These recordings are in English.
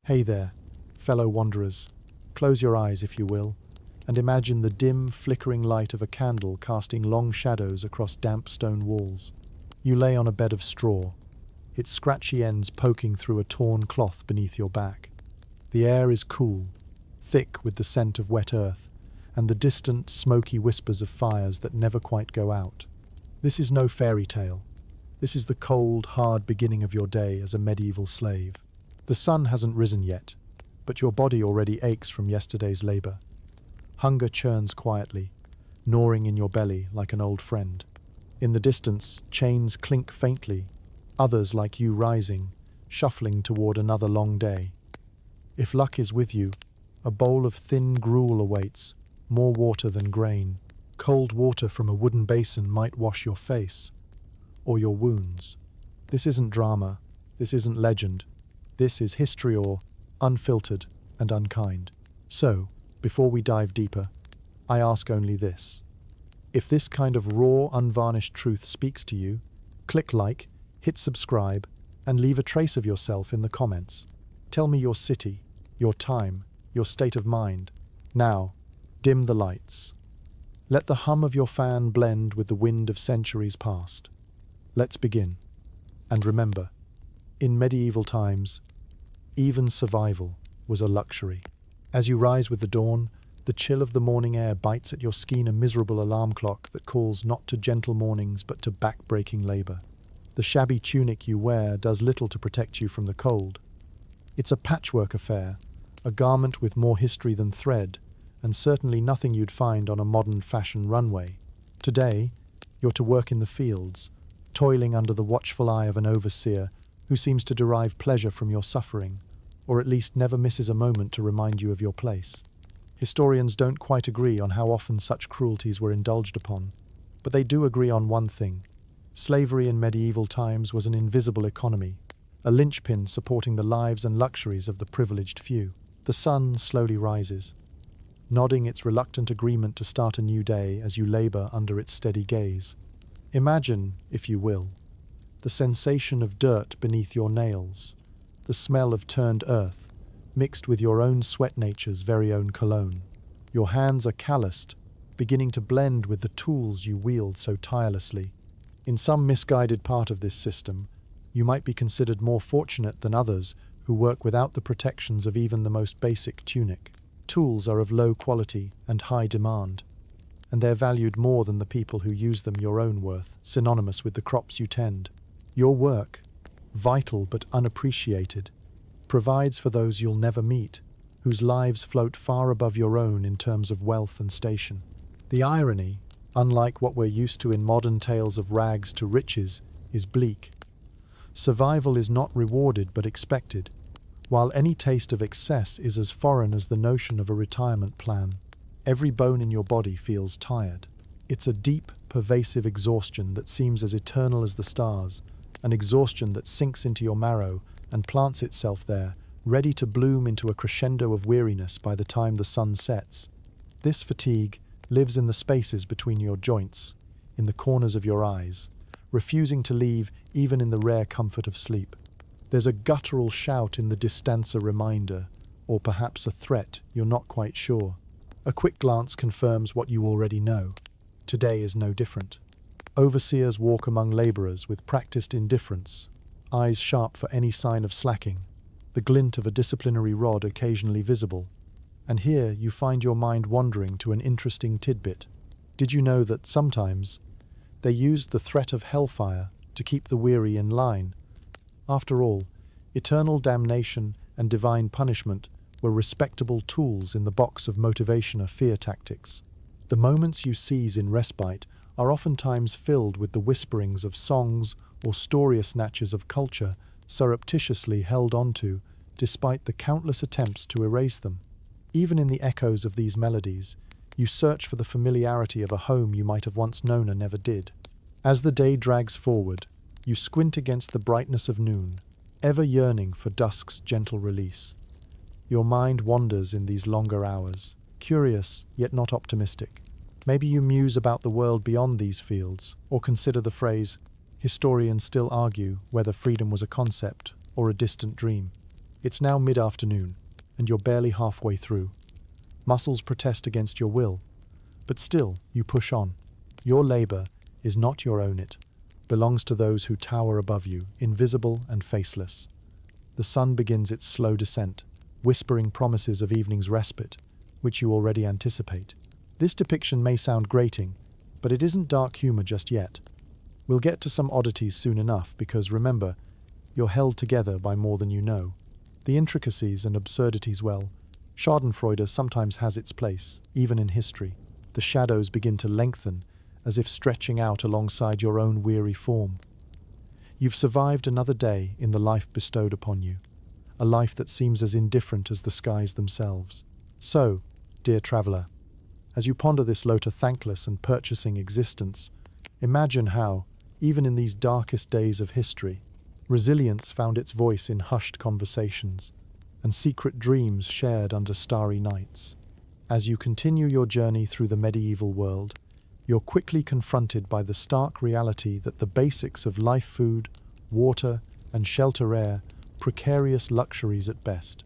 Hey there, fellow wanderers. Close your eyes, if you will, and imagine the dim, flickering light of a candle casting long shadows across damp stone walls. You lay on a bed of straw, its scratchy ends poking through a torn cloth beneath your back. The air is cool, thick with the scent of wet earth, and the distant, smoky whispers of fires that never quite go out. This is no fairy tale. This is the cold, hard beginning of your day as a medieval slave. The sun hasn't risen yet, but your body already aches from yesterday's labor. Hunger churns quietly, gnawing in your belly like an old friend. In the distance, chains clink faintly, others like you rising, shuffling toward another long day. If luck is with you, a bowl of thin gruel awaits, more water than grain. Cold water from a wooden basin might wash your face, or your wounds. This isn't drama, this isn't legend. This is history, or unfiltered and unkind. So, before we dive deeper, I ask only this. If this kind of raw, unvarnished truth speaks to you, click like, hit subscribe, and leave a trace of yourself in the comments. Tell me your city, your time, your state of mind. Now, dim the lights. Let the hum of your fan blend with the wind of centuries past. Let's begin. And remember, in medieval times, even survival was a luxury. As you rise with the dawn, the chill of the morning air bites at your skin, a miserable alarm clock that calls not to gentle mornings but to back-breaking labor. The shabby tunic you wear does little to protect you from the cold. It's a patchwork affair, a garment with more history than thread, and certainly nothing you'd find on a modern fashion runway. Today, you're to work in the fields, toiling under the watchful eye of an overseer who seems to derive pleasure from your suffering, or at least never misses a moment to remind you of your place. Historians don't quite agree on how often such cruelties were indulged upon, but they do agree on one thing. Slavery in medieval times was an invisible economy, a linchpin supporting the lives and luxuries of the privileged few. The sun slowly rises, nodding its reluctant agreement to start a new day as you labor under its steady gaze. Imagine, if you will, the sensation of dirt beneath your nails, the smell of turned earth, mixed with your own sweat nature's very own cologne. Your hands are calloused, beginning to blend with the tools you wield so tirelessly. In some misguided part of this system, you might be considered more fortunate than others who work without the protections of even the most basic tunic. Tools are of low quality and high demand, and they're valued more than the people who use them. Your own worth, synonymous with the crops you tend. Your work, vital but unappreciated, provides for those you'll never meet, whose lives float far above your own in terms of wealth and station. The irony, unlike what we're used to in modern tales of rags to riches, is bleak. Survival is not rewarded but expected, while any taste of excess is as foreign as the notion of a retirement plan. Every bone in your body feels tired. It's a deep, pervasive exhaustion that seems as eternal as the stars, an exhaustion that sinks into your marrow and plants itself there, ready to bloom into a crescendo of weariness by the time the sun sets. This fatigue lives in the spaces between your joints, in the corners of your eyes, refusing to leave even in the rare comfort of sleep. There's a guttural shout in the distance, a reminder, or perhaps a threat, you're not quite sure. A quick glance confirms what you already know. Today is no different. Overseers walk among laborers with practiced indifference, eyes sharp for any sign of slacking, the glint of a disciplinary rod occasionally visible. And here you find your mind wandering to an interesting tidbit. Did you know that sometimes they used the threat of hellfire to keep the weary in line? After all, eternal damnation and divine punishment were respectable tools in the box of motivation or fear tactics. The moments you seize in respite are oftentimes filled with the whisperings of songs or storious snatches of culture surreptitiously held onto, despite the countless attempts to erase them. Even in the echoes of these melodies, you search for the familiarity of a home you might have once known or never did. As the day drags forward, you squint against the brightness of noon, ever yearning for dusk's gentle release. Your mind wanders in these longer hours, curious yet not optimistic. Maybe you muse about the world beyond these fields, or consider the phrase, historians still argue whether freedom was a concept or a distant dream. It's now mid-afternoon, and you're barely halfway through. Muscles protest against your will, but still you push on. Your labor is not your own, it belongs to those who tower above you, invisible and faceless. The sun begins its slow descent, whispering promises of evening's respite, which you already anticipate. This depiction may sound grating, but it isn't dark humor just yet. We'll get to some oddities soon enough because, remember, you're held together by more than you know. The intricacies and absurdities, well, Schadenfreude sometimes has its place, even in history. The shadows begin to lengthen, as if stretching out alongside your own weary form. You've survived another day in the life bestowed upon you, a life that seems as indifferent as the skies themselves. So, dear traveller, as you ponder this loader thankless and purchasing existence, imagine how, even in these darkest days of history, resilience found its voice in hushed conversations and secret dreams shared under starry nights. As you continue your journey through the medieval world, you're quickly confronted by the stark reality that the basics of life, food, water, and shelter are precarious luxuries at best.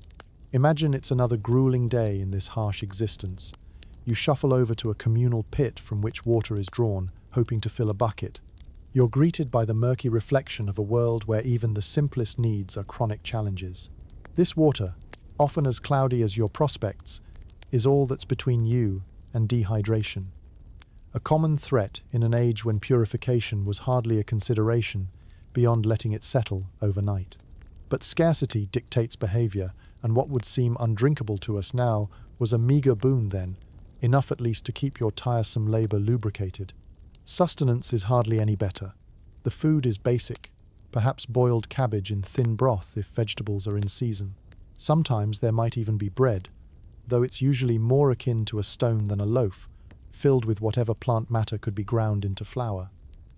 Imagine it's another grueling day in this harsh existence. You shuffle over to a communal pit from which water is drawn, hoping to fill a bucket. You're greeted by the murky reflection of a world where even the simplest needs are chronic challenges. This water, often as cloudy as your prospects, is all that's between you and dehydration. A common threat in an age when purification was hardly a consideration beyond letting it settle overnight. But scarcity dictates behavior, and what would seem undrinkable to us now was a meager boon then, enough at least to keep your tiresome labor lubricated. Sustenance is hardly any better. The food is basic, perhaps boiled cabbage in thin broth if vegetables are in season. Sometimes there might even be bread, though it's usually more akin to a stone than a loaf, filled with whatever plant matter could be ground into flour.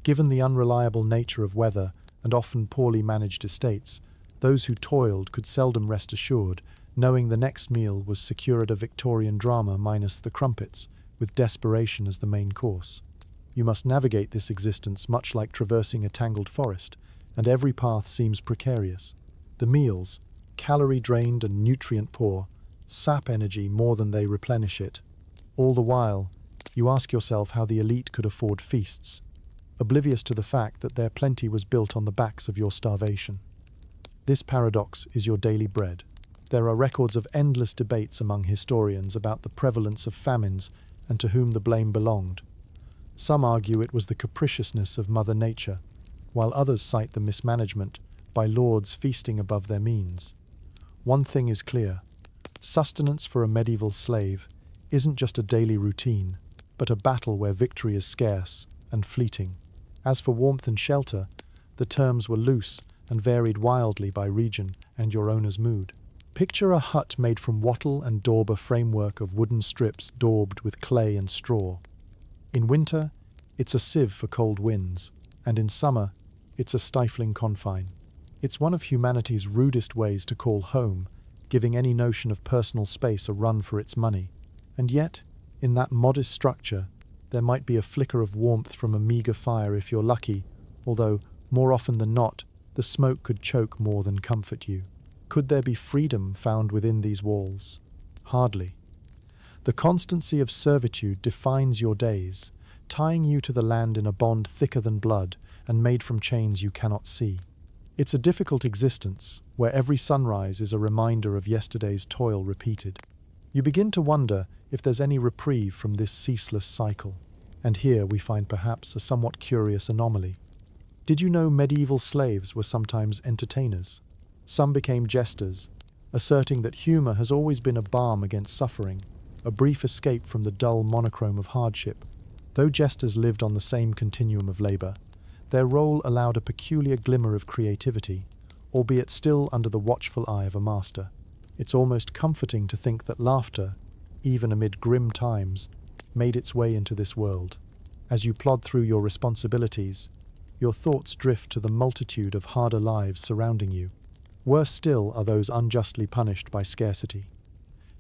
Given the unreliable nature of weather and often poorly managed estates, those who toiled could seldom rest assured, knowing the next meal was secured a Victorian drama minus the crumpets, with desperation as the main course. You must navigate this existence much like traversing a tangled forest, and every path seems precarious. The meals, calorie-drained and nutrient-poor, sap energy more than they replenish it. All the while, you ask yourself how the elite could afford feasts, oblivious to the fact that their plenty was built on the backs of your starvation. This paradox is your daily bread. There are records of endless debates among historians about the prevalence of famines and to whom the blame belonged. Some argue it was the capriciousness of Mother Nature, while others cite the mismanagement by lords feasting above their means. One thing is clear: sustenance for a medieval slave isn't just a daily routine, but a battle where victory is scarce and fleeting. As for warmth and shelter, the terms were loose and varied wildly by region and your owner's mood. Picture a hut made from wattle and daub, a framework of wooden strips daubed with clay and straw. In winter, it's a sieve for cold winds, and in summer, it's a stifling confine. It's one of humanity's rudest ways to call home, giving any notion of personal space a run for its money. And yet, in that modest structure, there might be a flicker of warmth from a meager fire if you're lucky, although, more often than not, the smoke could choke more than comfort you. Could there be freedom found within these walls? Hardly. The constancy of servitude defines your days, tying you to the land in a bond thicker than blood and made from chains you cannot see. It's a difficult existence, where every sunrise is a reminder of yesterday's toil repeated. You begin to wonder if there's any reprieve from this ceaseless cycle. And here we find perhaps a somewhat curious anomaly. Did you know medieval slaves were sometimes entertainers? Some became jesters, asserting that humor has always been a balm against suffering, a brief escape from the dull monochrome of hardship. Though jesters lived on the same continuum of labor, their role allowed a peculiar glimmer of creativity, albeit still under the watchful eye of a master. It's almost comforting to think that laughter, even amid grim times, made its way into this world. As you plod through your responsibilities, your thoughts drift to the multitude of harder lives surrounding you. Worse still are those unjustly punished by scarcity.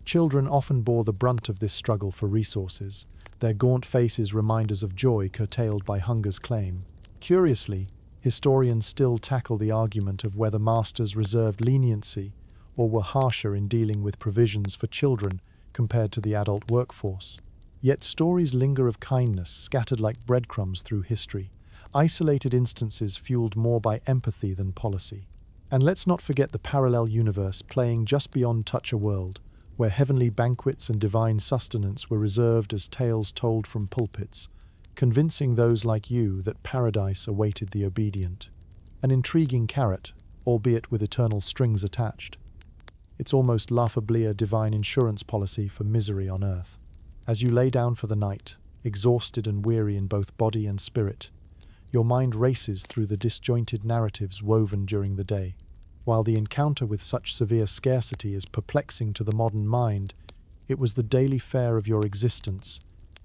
Children often bore the brunt of this struggle for resources, their gaunt faces reminders of joy curtailed by hunger's claim. Curiously, historians still tackle the argument of whether masters reserved leniency or were harsher in dealing with provisions for children compared to the adult workforce. Yet stories linger of kindness scattered like breadcrumbs through history, isolated instances fueled more by empathy than policy. And let's not forget the parallel universe playing just beyond Touch a World, where heavenly banquets and divine sustenance were reserved as tales told from pulpits, convincing those like you that paradise awaited the obedient. An intriguing carrot, albeit with eternal strings attached. It's almost laughably a divine insurance policy for misery on earth. As you lay down for the night, exhausted and weary in both body and spirit, your mind races through the disjointed narratives woven during the day. While the encounter with such severe scarcity is perplexing to the modern mind, it was the daily fare of your existence,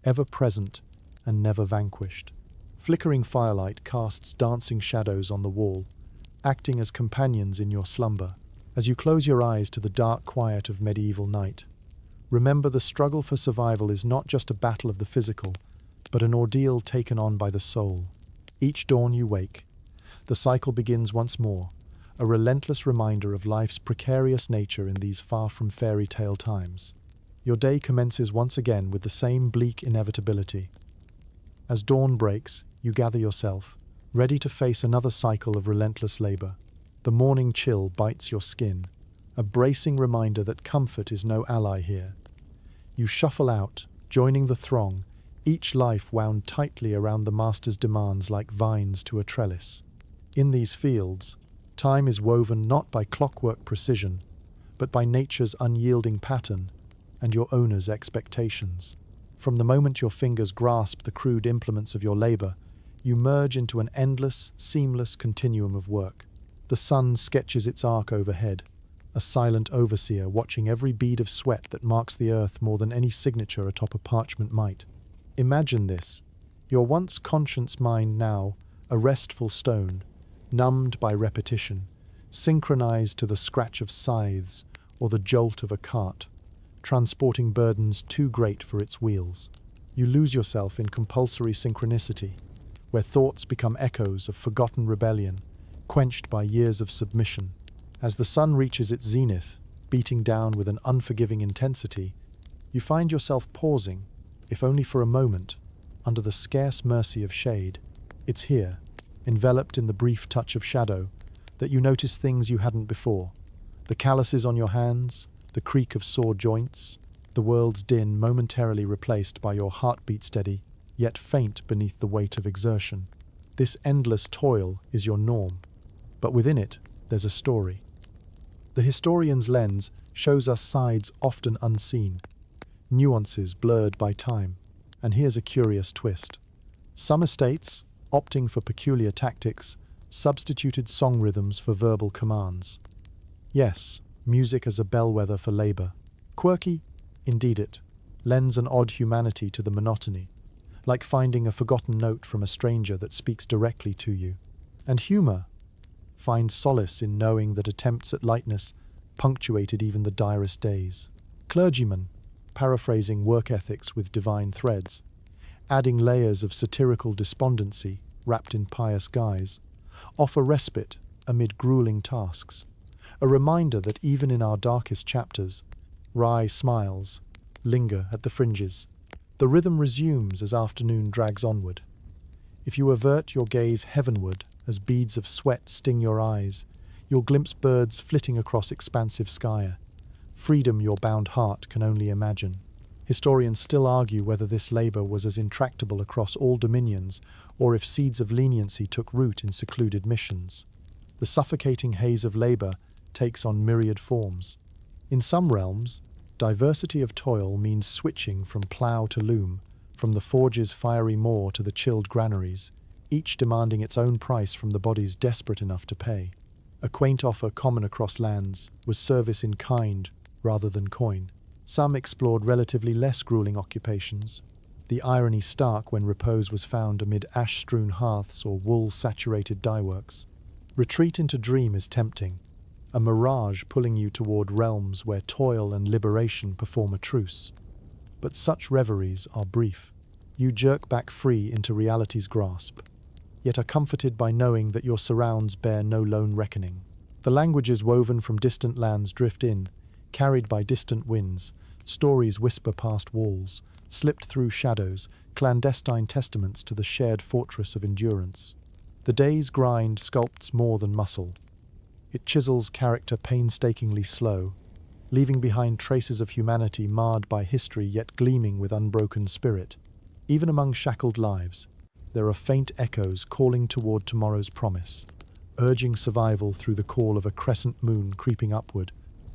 ever present and never vanquished. Flickering firelight casts dancing shadows on the wall, acting as companions in your slumber. As you close your eyes to the dark quiet of medieval night, remember the struggle for survival is not just a battle of the physical, but an ordeal taken on by the soul. Each dawn you wake, the cycle begins once more, a relentless reminder of life's precarious nature in these far from fairy tale times. Your day commences once again with the same bleak inevitability. As dawn breaks, you gather yourself, ready to face another cycle of relentless labor. The morning chill bites your skin, a bracing reminder that comfort is no ally here. You shuffle out, joining the throng, each life wound tightly around the master's demands like vines to a trellis. In these fields, time is woven not by clockwork precision, but by nature's unyielding pattern and your owner's expectations. From the moment your fingers grasp the crude implements of your labor, you merge into an endless, seamless continuum of work. The sun sketches its arc overhead, a silent overseer watching every bead of sweat that marks the earth more than any signature atop a parchment might. Imagine this, your once conscious mind now a restful stone, numbed by repetition, synchronized to the scratch of scythes or the jolt of a cart, transporting burdens too great for its wheels. You lose yourself in compulsory synchronicity, where thoughts become echoes of forgotten rebellion, quenched by years of submission. As the sun reaches its zenith, beating down with an unforgiving intensity, you find yourself pausing, if only for a moment, under the scarce mercy of shade. It's here, enveloped in the brief touch of shadow, that you notice things you hadn't before. The calluses on your hands, the creak of sore joints, the world's din momentarily replaced by your heartbeat steady, yet faint beneath the weight of exertion. This endless toil is your norm, but within it, there's a story. The historian's lens shows us sides often unseen, nuances blurred by time. And here's a curious twist. Some estates, opting for peculiar tactics, substituted song rhythms for verbal commands. Yes, music as a bellwether for labor. Quirky? Indeed it. Lends an odd humanity to the monotony, like finding a forgotten note from a stranger that speaks directly to you. And humor finds solace in knowing that attempts at lightness punctuated even the direst days. Clergymen, paraphrasing work ethics with divine threads, adding layers of satirical despondency wrapped in pious guise, offer respite amid grueling tasks, a reminder that even in our darkest chapters, wry smiles linger at the fringes. The rhythm resumes as afternoon drags onward. If you avert your gaze heavenward as beads of sweat sting your eyes, you'll glimpse birds flitting across expansive sky, freedom your bound heart can only imagine. Historians still argue whether this labor was as intractable across all dominions or if seeds of leniency took root in secluded missions. The suffocating haze of labor takes on myriad forms. In some realms, diversity of toil means switching from plough to loom, from the forge's fiery maw to the chilled granaries, each demanding its own price from the bodies desperate enough to pay. A quaint offer common across lands was service in kind rather than coin. Some explored relatively less grueling occupations, the irony stark when repose was found amid ash-strewn hearths or wool-saturated dyeworks. Retreat into dream is tempting, a mirage pulling you toward realms where toil and liberation perform a truce. But such reveries are brief. You jerk back free into reality's grasp, yet are comforted by knowing that your surrounds bear no lone reckoning. The languages woven from distant lands drift in, carried by distant winds. Stories whisper past walls, slipped through shadows, clandestine testaments to the shared fortress of endurance. The day's grind sculpts more than muscle. It chisels character painstakingly slow, leaving behind traces of humanity marred by history yet gleaming with unbroken spirit. Even among shackled lives, there are faint echoes calling toward tomorrow's promise, urging survival through the call of a crescent moon creeping upward,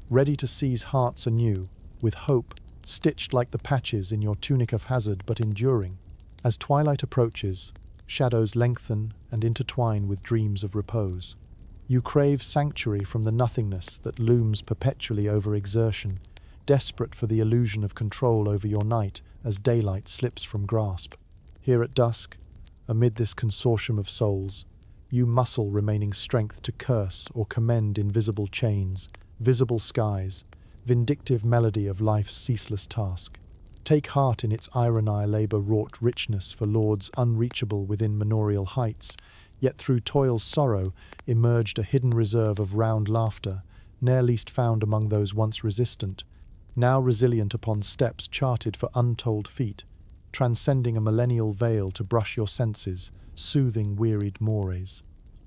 ready to seize hearts anew, with hope stitched like the patches in your tunic of hazard but enduring. As twilight approaches, shadows lengthen and intertwine with dreams of repose. You crave sanctuary from the nothingness that looms perpetually over exertion, desperate for the illusion of control over your night as daylight slips from grasp. Here at dusk, amid this consortium of souls, you muscle remaining strength to curse or commend invisible chains, visible skies, vindictive melody of life's ceaseless task. Take heart in its irony labor-wrought richness for lords unreachable within manorial heights, yet through toil's sorrow emerged a hidden reserve of round laughter, ne'er least found among those once resistant, now resilient upon steps charted for untold feet, transcending a millennial veil to brush your senses, soothing wearied mores.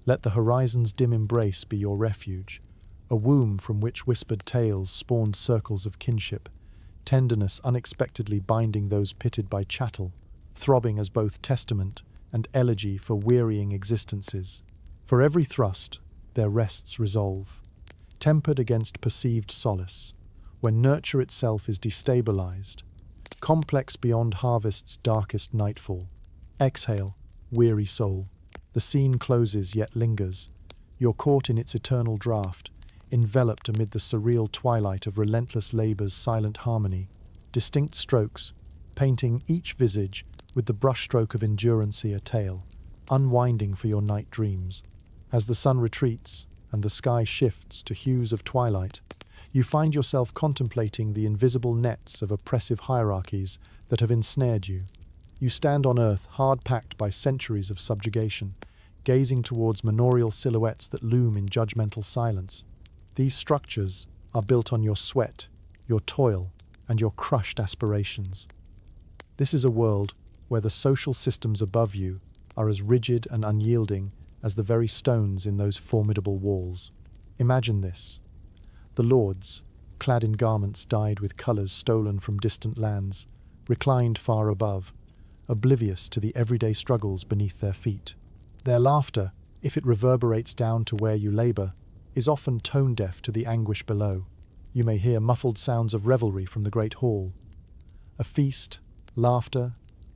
Let the horizon's dim embrace be your refuge, a womb from which whispered tales spawned circles of kinship, tenderness unexpectedly binding those pitted by chattel, throbbing as both testament and elegy for wearying existences. For every thrust, there rests resolve, tempered against perceived solace, when nurture itself is destabilized, complex beyond harvest's darkest nightfall. Exhale, weary soul. The scene closes yet lingers. You're caught in its eternal draught, enveloped amid the surreal twilight of relentless labor's silent harmony. Distinct strokes, painting each visage with the brushstroke of endurancy a tale, unwinding for your night dreams. As the sun retreats and the sky shifts to hues of twilight, you find yourself contemplating the invisible nets of oppressive hierarchies that have ensnared you. You stand on earth hard-packed by centuries of subjugation, gazing towards manorial silhouettes that loom in judgmental silence. These structures are built on your sweat, your toil, and your crushed aspirations. This is a world where the social systems above you are as rigid and unyielding as the very stones in those formidable walls. Imagine this. The lords, clad in garments dyed with colors stolen from distant lands, reclined far above, oblivious to the everyday struggles beneath their feet. Their laughter, if it reverberates down to where you labor, is often tone-deaf to the anguish below. You may hear muffled sounds of revelry from the great hall. A feast, laughter,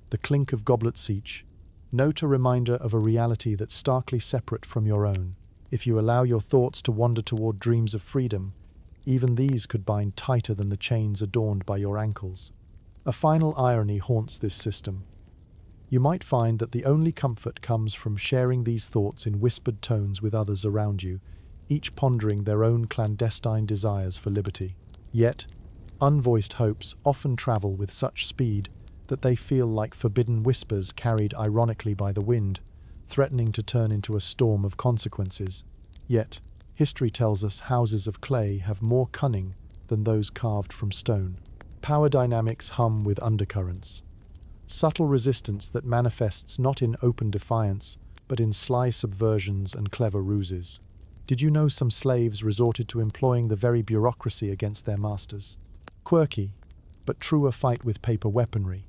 the clink of goblets each, note a reminder of a reality that's starkly separate from your own. If you allow your thoughts to wander toward dreams of freedom, even these could bind tighter than the chains adorned by your ankles. A final irony haunts this system. You might find that the only comfort comes from sharing these thoughts in whispered tones with others around you, each pondering their own clandestine desires for liberty. Yet, unvoiced hopes often travel with such speed that they feel like forbidden whispers carried ironically by the wind, threatening to turn into a storm of consequences. Yet, history tells us houses of clay have more cunning than those carved from stone. Power dynamics hum with undercurrents. Subtle resistance that manifests not in open defiance, but in sly subversions and clever ruses. Did you know some slaves resorted to employing the very bureaucracy against their masters? Quirky, but truer fight with paper weaponry,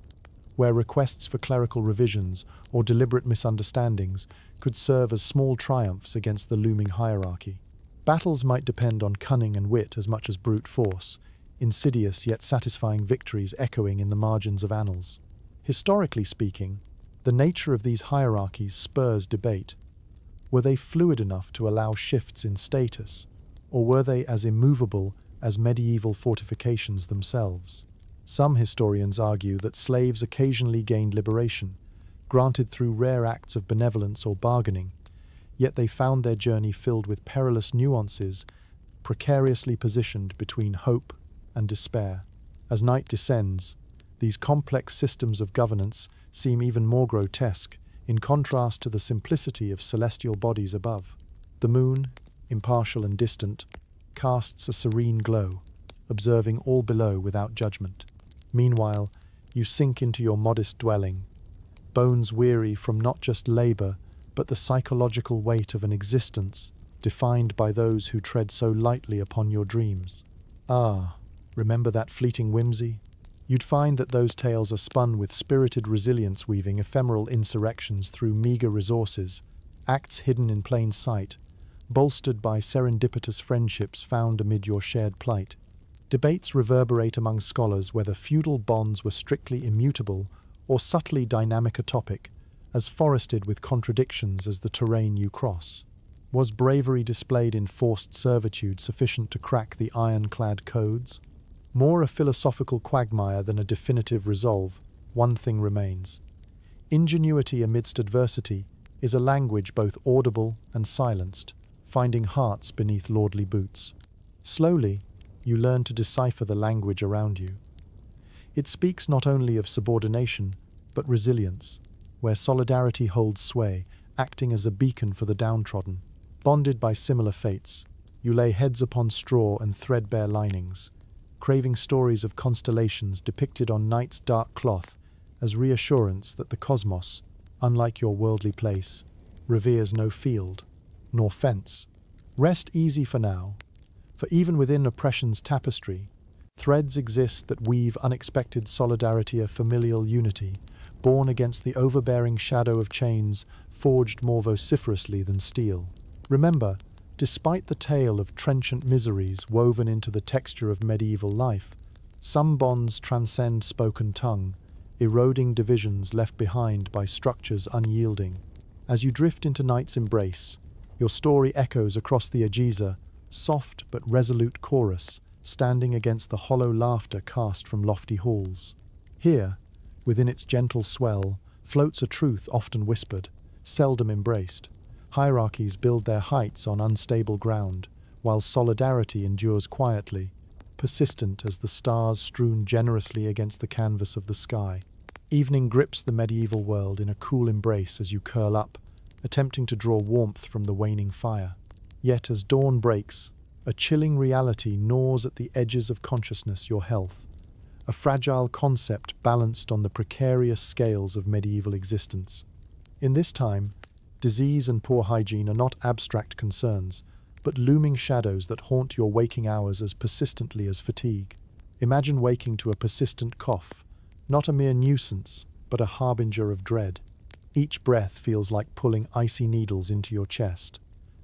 where requests for clerical revisions or deliberate misunderstandings could serve as small triumphs against the looming hierarchy. Battles might depend on cunning and wit as much as brute force, insidious yet satisfying victories echoing in the margins of annals. Historically speaking, the nature of these hierarchies spurs debate. Were they fluid enough to allow shifts in status, or were they as immovable as medieval fortifications themselves? Some historians argue that slaves occasionally gained liberation, granted through rare acts of benevolence or bargaining, yet they found their journey filled with perilous nuances, precariously positioned between hope and despair. As night descends, these complex systems of governance seem even more grotesque, in contrast to the simplicity of celestial bodies above. The moon, impartial and distant, casts a serene glow, observing all below without judgment. Meanwhile, you sink into your modest dwelling, bones weary from not just labor, but the psychological weight of an existence defined by those who tread so lightly upon your dreams. Ah, remember that fleeting whimsy? You'd find that those tales are spun with spirited resilience, weaving ephemeral insurrections through meager resources, acts hidden in plain sight, bolstered by serendipitous friendships found amid your shared plight. Debates reverberate among scholars whether feudal bonds were strictly immutable or subtly dynamic, a topic as forested with contradictions as the terrain you cross. Was bravery displayed in forced servitude sufficient to crack the ironclad codes? More a philosophical quagmire than a definitive resolve, one thing remains. Ingenuity amidst adversity is a language both audible and silenced, finding hearts beneath lordly boots. Slowly, you learn to decipher the language around you. It speaks not only of subordination, but resilience, where solidarity holds sway, acting as a beacon for the downtrodden. Bonded by similar fates, you lay heads upon straw and threadbare linings, craving stories of constellations depicted on night's dark cloth as reassurance that the cosmos, unlike your worldly place, reveres no field, nor fence. Rest easy for now, for even within oppression's tapestry, threads exist that weave unexpected solidarity, a familial unity, born against the overbearing shadow of chains forged more vociferously than steel. Remember, despite the tale of trenchant miseries woven into the texture of medieval life, some bonds transcend spoken tongue, eroding divisions left behind by structures unyielding. As you drift into night's embrace, your story echoes across the Ajiza, soft but resolute chorus, standing against the hollow laughter cast from lofty halls. Here, within its gentle swell, floats a truth often whispered, seldom embraced. Hierarchies build their heights on unstable ground, while solidarity endures quietly, persistent as the stars strewn generously against the canvas of the sky. Evening grips the medieval world in a cool embrace as you curl up, attempting to draw warmth from the waning fire. Yet as dawn breaks, a chilling reality gnaws at the edges of consciousness, your health, a fragile concept balanced on the precarious scales of medieval existence. In this time, disease and poor hygiene are not abstract concerns, but looming shadows that haunt your waking hours as persistently as fatigue. Imagine waking to a persistent cough, not a mere nuisance, but a harbinger of dread. Each breath feels like pulling icy needles into your chest,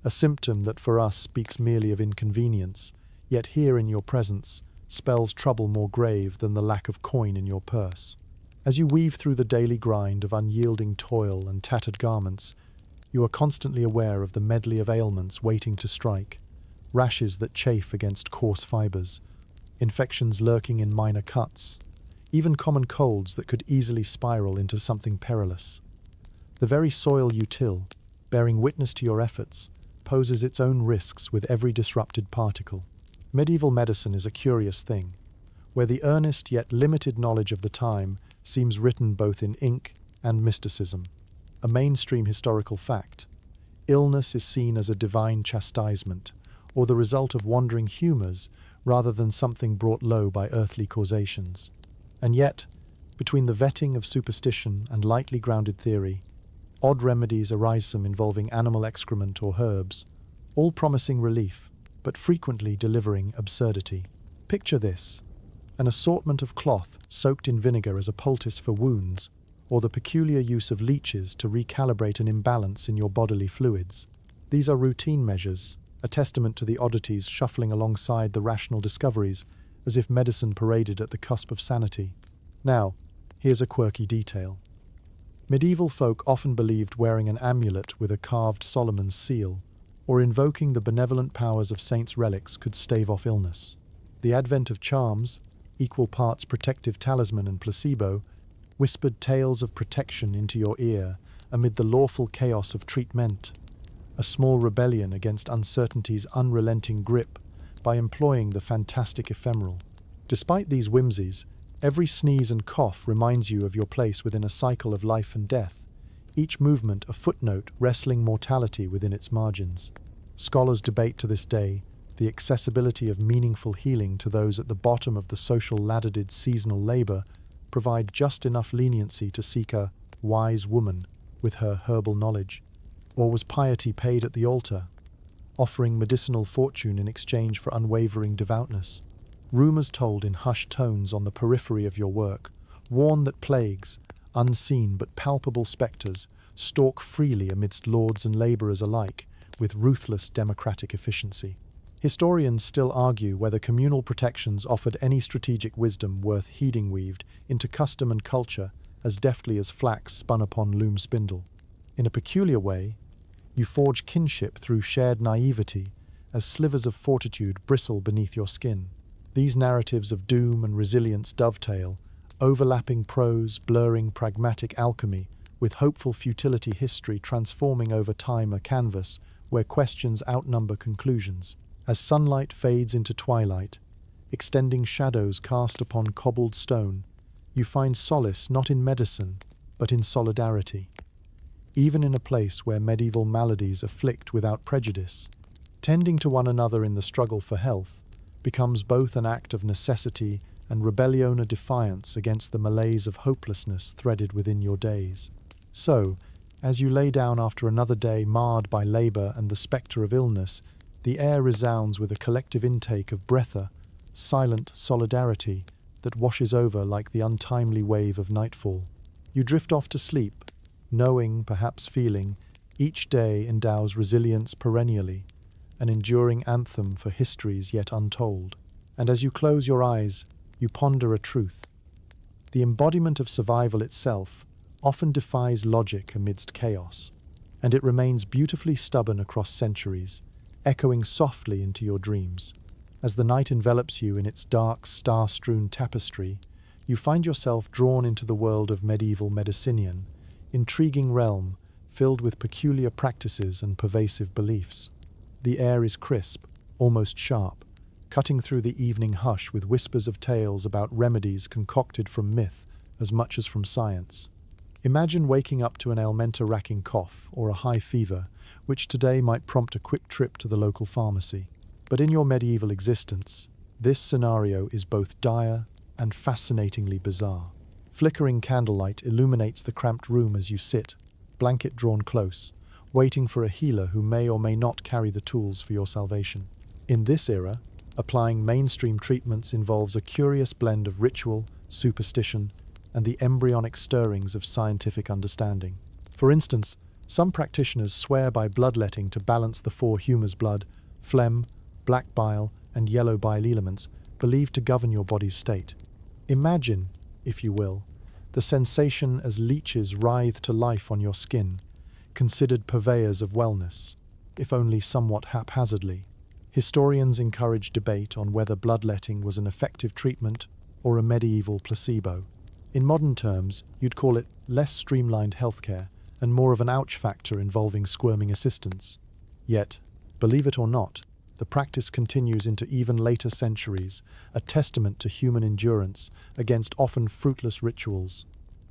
a symptom that for us speaks merely of inconvenience, yet here in your presence spells trouble more grave than the lack of coin in your purse. As you weave through the daily grind of unyielding toil and tattered garments, you are constantly aware of the medley of ailments waiting to strike, rashes that chafe against coarse fibers, infections lurking in minor cuts, even common colds that could easily spiral into something perilous. The very soil you till, bearing witness to your efforts, poses its own risks with every disrupted particle. Medieval medicine is a curious thing, where the earnest yet limited knowledge of the time seems written both in ink and mysticism. A mainstream historical fact, illness is seen as a divine chastisement, or the result of wandering humors rather than something brought low by earthly causations. And yet, between the vetting of superstition and lightly grounded theory, odd remedies arise, some involving animal excrement or herbs, all promising relief, but frequently delivering absurdity. Picture this: an assortment of cloth soaked in vinegar as a poultice for wounds, or the peculiar use of leeches to recalibrate an imbalance in your bodily fluids. These are routine measures, a testament to the oddities shuffling alongside the rational discoveries, as if medicine paraded at the cusp of sanity. Now, here's a quirky detail. Medieval folk often believed wearing an amulet with a carved Solomon's seal, or invoking the benevolent powers of saints' relics, could stave off illness. The advent of charms, equal parts protective talisman and placebo, whispered tales of protection into your ear amid the lawful chaos of treatment, a small rebellion against uncertainty's unrelenting grip by employing the fantastic ephemeral. Despite these whimsies, every sneeze and cough reminds you of your place within a cycle of life and death, each movement a footnote wrestling mortality within its margins. Scholars debate to this day the accessibility of meaningful healing to those at the bottom of the social ladder. Did seasonal labor provide just enough leniency to seek a wise woman with her herbal knowledge? Or was piety paid at the altar, offering medicinal fortune in exchange for unwavering devoutness? Rumors told in hushed tones on the periphery of your work warn that plagues, unseen but palpable specters, stalk freely amidst lords and laborers alike with ruthless democratic efficiency. Historians still argue whether communal protections offered any strategic wisdom worth heeding, weaved into custom and culture as deftly as flax spun upon loom spindle. In a peculiar way, you forge kinship through shared naivety as slivers of fortitude bristle beneath your skin. These narratives of doom and resilience dovetail, overlapping prose, blurring pragmatic alchemy with hopeful futility, history transforming over time, a canvas where questions outnumber conclusions. As sunlight fades into twilight, extending shadows cast upon cobbled stone, you find solace not in medicine, but in solidarity. Even in a place where medieval maladies afflict without prejudice, tending to one another in the struggle for health becomes both an act of necessity and rebellion, a defiance against the malaise of hopelessness threaded within your days. So, as you lay down after another day marred by labor and the spectre of illness, the air resounds with a collective intake of breather, silent solidarity that washes over like the untimely wave of nightfall. You drift off to sleep, knowing, perhaps feeling, each day endows resilience perennially, an enduring anthem for histories yet untold. And as you close your eyes, you ponder a truth. The embodiment of survival itself often defies logic amidst chaos, and it remains beautifully stubborn across centuries, echoing softly into your dreams. As the night envelops you in its dark, star-strewn tapestry, you find yourself drawn into the world of medieval Medicinian, intriguing realm filled with peculiar practices and pervasive beliefs. The air is crisp, almost sharp, cutting through the evening hush with whispers of tales about remedies concocted from myth as much as from science. Imagine waking up to an ailmenta-racking cough or a high fever, which today might prompt a quick trip to the local pharmacy. But in your medieval existence, this scenario is both dire and fascinatingly bizarre. Flickering candlelight illuminates the cramped room as you sit, blanket drawn close, waiting for a healer who may or may not carry the tools for your salvation. In this era, applying mainstream treatments involves a curious blend of ritual, superstition, and the embryonic stirrings of scientific understanding. For instance, some practitioners swear by bloodletting to balance the four humors: blood, phlegm, black bile, and yellow bile elements, believed to govern your body's state. Imagine, if you will, the sensation as leeches writhe to life on your skin, considered purveyors of wellness, if only somewhat haphazardly. Historians encourage debate on whether bloodletting was an effective treatment or a medieval placebo. In modern terms, you'd call it less streamlined healthcare and more of an ouch factor involving squirming assistance. Yet, believe it or not, the practice continues into even later centuries, a testament to human endurance against often fruitless rituals.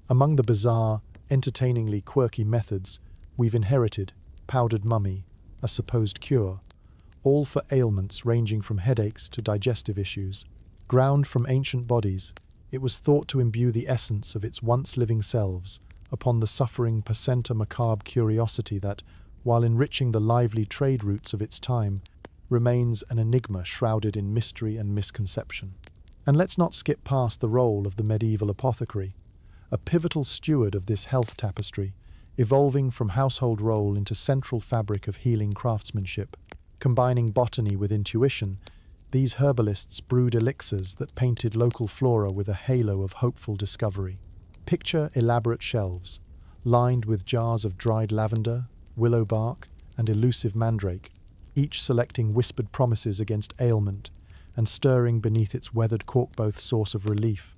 Among the bizarre, entertainingly quirky methods we've inherited, powdered mummy, a supposed cure, all for ailments ranging from headaches to digestive issues. Ground from ancient bodies, it was thought to imbue the essence of its once living selves upon the suffering placenta, macabre curiosity that, while enriching the lively trade routes of its time, remains an enigma shrouded in mystery and misconception. And let's not skip past the role of the medieval apothecary, a pivotal steward of this health tapestry, evolving from household role into central fabric of healing craftsmanship. Combining botany with intuition, these herbalists brewed elixirs that painted local flora with a halo of hopeful discovery. Picture elaborate shelves, lined with jars of dried lavender, willow bark, and elusive mandrake, each selecting whispered promises against ailment and stirring beneath its weathered cork both source of relief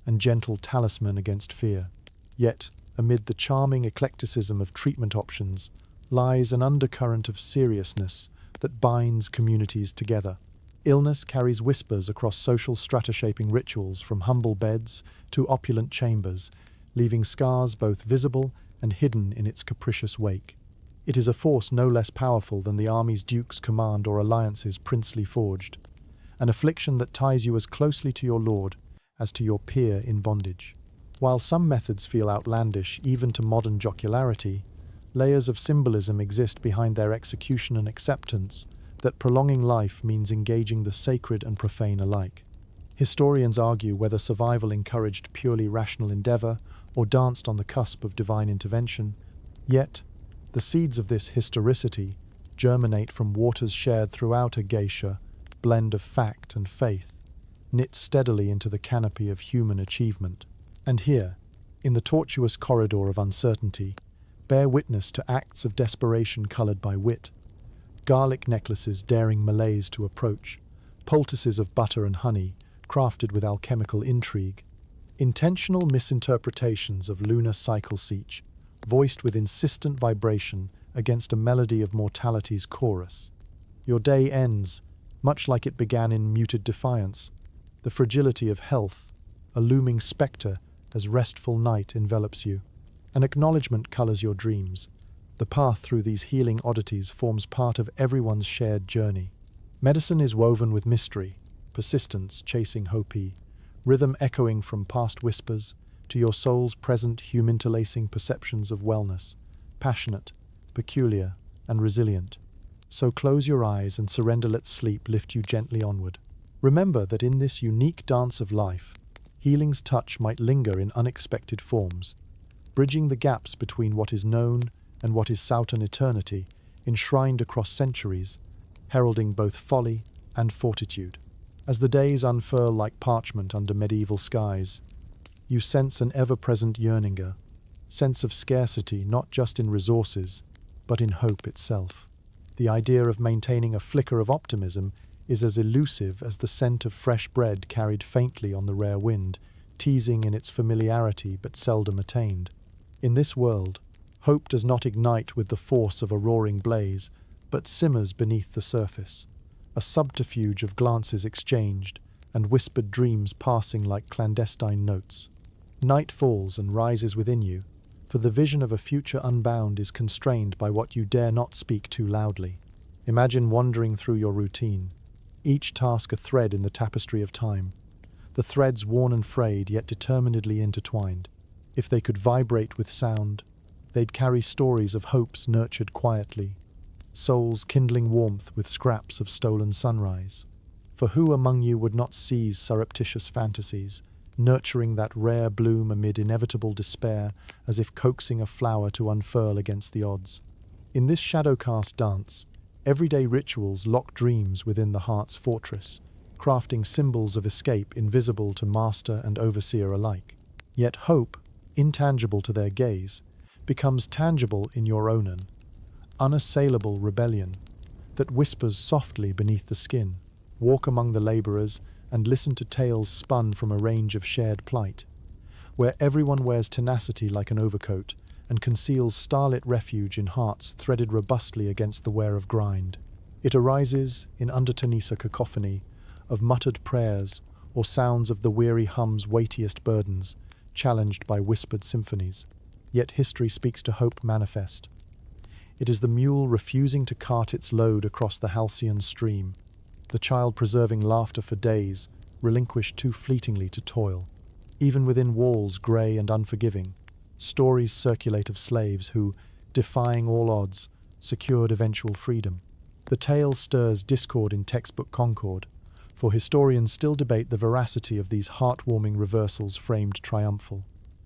and gentle talisman against fear. Yet, amid the charming eclecticism of treatment options, lies an undercurrent of seriousness that binds communities together. Illness carries whispers across social strata-shaping rituals from humble beds to opulent chambers, leaving scars both visible and hidden in its capricious wake. It is a force no less powerful than the army's duke's command or alliances princely forged, an affliction that ties you as closely to your lord as to your peer in bondage. While some methods feel outlandish even to modern jocularity, layers of symbolism exist behind their execution and acceptance that prolonging life means engaging the sacred and profane alike. Historians argue whether survival encouraged purely rational endeavor or danced on the cusp of divine intervention, yet the seeds of this historicity germinate from waters shared throughout a geisha blend of fact and faith, knit steadily into the canopy of human achievement. And here, in the tortuous corridor of uncertainty, bear witness to acts of desperation colored by wit, garlic necklaces daring Malays to approach, poultices of butter and honey crafted with alchemical intrigue, intentional misinterpretations of lunar cycle siege, voiced with insistent vibration against a melody of mortality's chorus. Your day ends, much like it began in muted defiance, the fragility of health, a looming spectre as restful night envelops you. An acknowledgement colors your dreams. The path through these healing oddities forms part of everyone's shared journey. Medicine is woven with mystery, persistence chasing hope, rhythm echoing from past whispers to your soul's present hue-interlacing perceptions of wellness, passionate, peculiar, and resilient. So close your eyes and surrender, let sleep lift you gently onward. Remember that in this unique dance of life, healing's touch might linger in unexpected forms, bridging the gaps between what is known and what is sought in eternity, enshrined across centuries, heralding both folly and fortitude. As the days unfurl like parchment under medieval skies, you sense an ever-present yearning, sense of scarcity not just in resources, but in hope itself. The idea of maintaining a flicker of optimism is as elusive as the scent of fresh bread carried faintly on the rare wind, teasing in its familiarity but seldom attained. In this world, hope does not ignite with the force of a roaring blaze, but simmers beneath the surface, a subterfuge of glances exchanged and whispered dreams passing like clandestine notes. Night falls and rises within you, for the vision of a future unbound is constrained by what you dare not speak too loudly. Imagine wandering through your routine, each task a thread in the tapestry of time, the threads worn and frayed yet determinedly intertwined. If they could vibrate with sound, they'd carry stories of hopes nurtured quietly, souls kindling warmth with scraps of stolen sunrise. For who among you would not seize surreptitious fantasies, nurturing that rare bloom amid inevitable despair, as if coaxing a flower to unfurl against the odds? In this shadow-cast dance, everyday rituals lock dreams within the heart's fortress, crafting symbols of escape invisible to master and overseer alike. Yet hope, intangible to their gaze, becomes tangible in your own unassailable rebellion that whispers softly beneath the skin. Walk among the laborers and listen to tales spun from a range of shared plight, where everyone wears tenacity like an overcoat and conceals starlit refuge in hearts threaded robustly against the wear of grind. It arises in undertones a cacophony of muttered prayers or sounds of the weary hum's weightiest burdens, challenged by whispered symphonies. Yet history speaks to hope manifest. It is the mule refusing to cart its load across the halcyon stream, the child preserving laughter for days, relinquished too fleetingly to toil. Even within walls grey and unforgiving, stories circulate of slaves who, defying all odds, secured eventual freedom. The tale stirs discord in textbook concord, for historians still debate the veracity of these heartwarming reversals framed triumphal.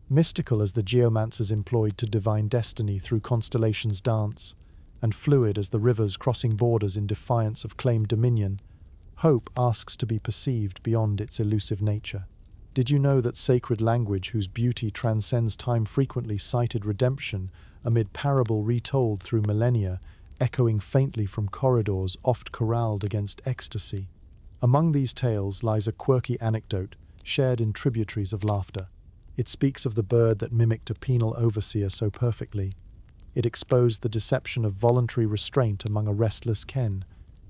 Mystical as the geomancers employed to divine destiny through constellations' dance, and fluid as the rivers crossing borders in defiance of claimed dominion, hope asks to be perceived beyond its elusive nature. Did you know that sacred language whose beauty transcends time frequently cited redemption amid parable retold through millennia, echoing faintly from corridors oft corralled against ecstasy? Among these tales lies a quirky anecdote shared in tributaries of laughter. It speaks of the bird that mimicked a penal overseer so perfectly. It exposed the deception of voluntary restraint among a restless ken,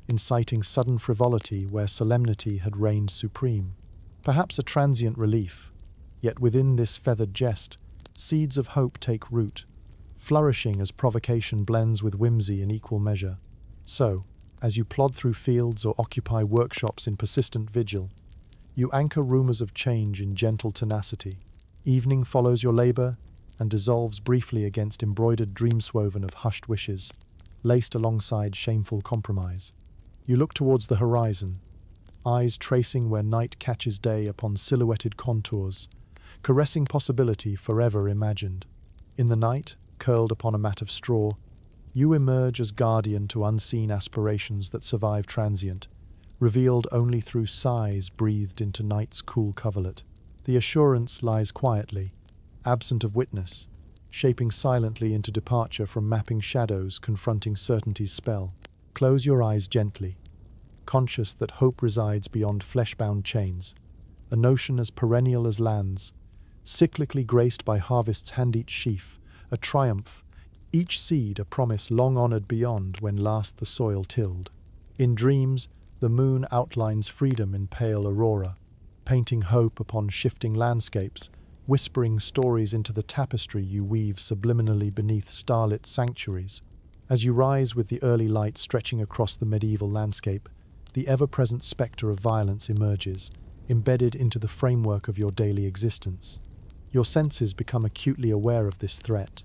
inciting sudden frivolity where solemnity had reigned supreme. Perhaps a transient relief, yet within this feathered jest, seeds of hope take root, flourishing as provocation blends with whimsy in equal measure. So, as you plod through fields or occupy workshops in persistent vigil, you anchor rumors of change in gentle tenacity. Evening follows your labor and dissolves briefly against embroidered dream-swoven of hushed wishes, laced alongside shameful compromise. You look towards the horizon, eyes tracing where night catches day upon silhouetted contours, caressing possibility forever imagined. In the night, curled upon a mat of straw, you emerge as guardian to unseen aspirations that survive transient, revealed only through sighs breathed into night's cool coverlet. The assurance lies quietly, absent of witness, shaping silently into departure from mapping shadows confronting certainty's spell. Close your eyes gently, conscious that hope resides beyond flesh-bound chains, a notion as perennial as lands, cyclically graced by harvest's hand-each sheaf, a triumph, each seed a promise long honored beyond when last the soil tilled. In dreams, the moon outlines freedom in pale aurora, painting hope upon shifting landscapes, whispering stories into the tapestry you weave subliminally beneath starlit sanctuaries. As you rise with the early light stretching across the medieval landscape, the ever-present spectre of violence emerges, embedded into the framework of your daily existence. Your senses become acutely aware of this threat.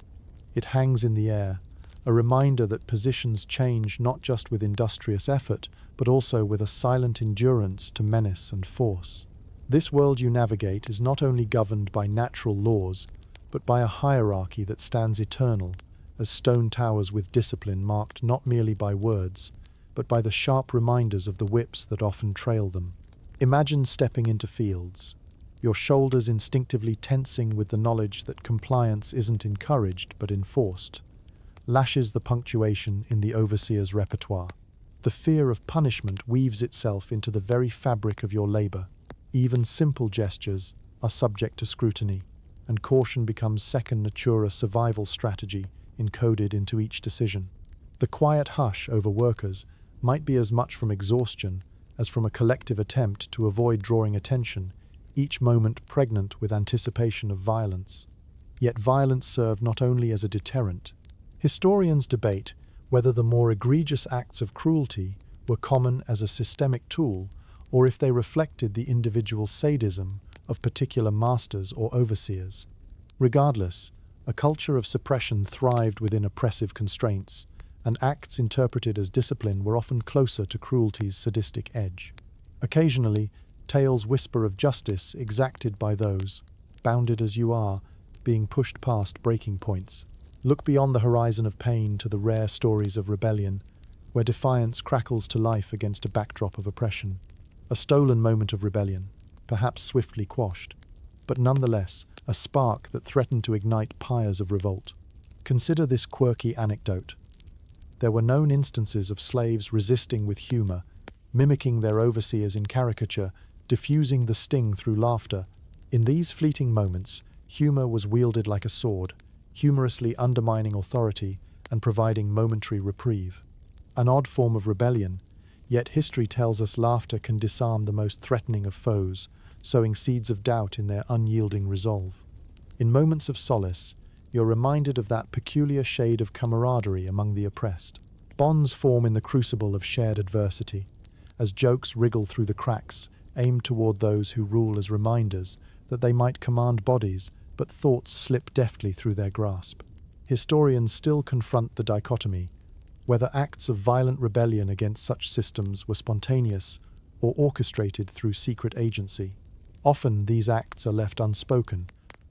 It hangs in the air, a reminder that positions change not just with industrious effort, but also with a silent endurance to menace and force. This world you navigate is not only governed by natural laws, but by a hierarchy that stands eternal, as stone towers with discipline marked not merely by words, but by the sharp reminders of the whips that often trail them. Imagine stepping into fields, your shoulders instinctively tensing with the knowledge that compliance isn't encouraged but enforced. Lashes the punctuation in the overseer's repertoire. The fear of punishment weaves itself into the very fabric of your labor. Even simple gestures are subject to scrutiny, and caution becomes second nature, a survival strategy encoded into each decision. The quiet hush over workers might be as much from exhaustion as from a collective attempt to avoid drawing attention, each moment pregnant with anticipation of violence. Yet violence served not only as a deterrent. Historians debate whether the more egregious acts of cruelty were common as a systemic tool, or if they reflected the individual sadism of particular masters or overseers. Regardless, a culture of suppression thrived within oppressive constraints, and acts interpreted as discipline were often closer to cruelty's sadistic edge. Occasionally, tales whisper of justice exacted by those, bounded as you are, being pushed past breaking points. Look beyond the horizon of pain to the rare stories of rebellion, where defiance crackles to life against a backdrop of oppression. A stolen moment of rebellion, perhaps swiftly quashed, but nonetheless a spark that threatened to ignite pyres of revolt. Consider this quirky anecdote. There were known instances of slaves resisting with humor, mimicking their overseers in caricature, diffusing the sting through laughter. In these fleeting moments, humor was wielded like a sword, humorously undermining authority and providing momentary reprieve. An odd form of rebellion, yet history tells us laughter can disarm the most threatening of foes, sowing seeds of doubt in their unyielding resolve. In moments of solace, you're reminded of that peculiar shade of camaraderie among the oppressed. Bonds form in the crucible of shared adversity, as jokes wriggle through the cracks, aimed toward those who rule as reminders that they might command bodies, but thoughts slip deftly through their grasp. Historians still confront the dichotomy, whether acts of violent rebellion against such systems were spontaneous or orchestrated through secret agency. Often these acts are left unspoken,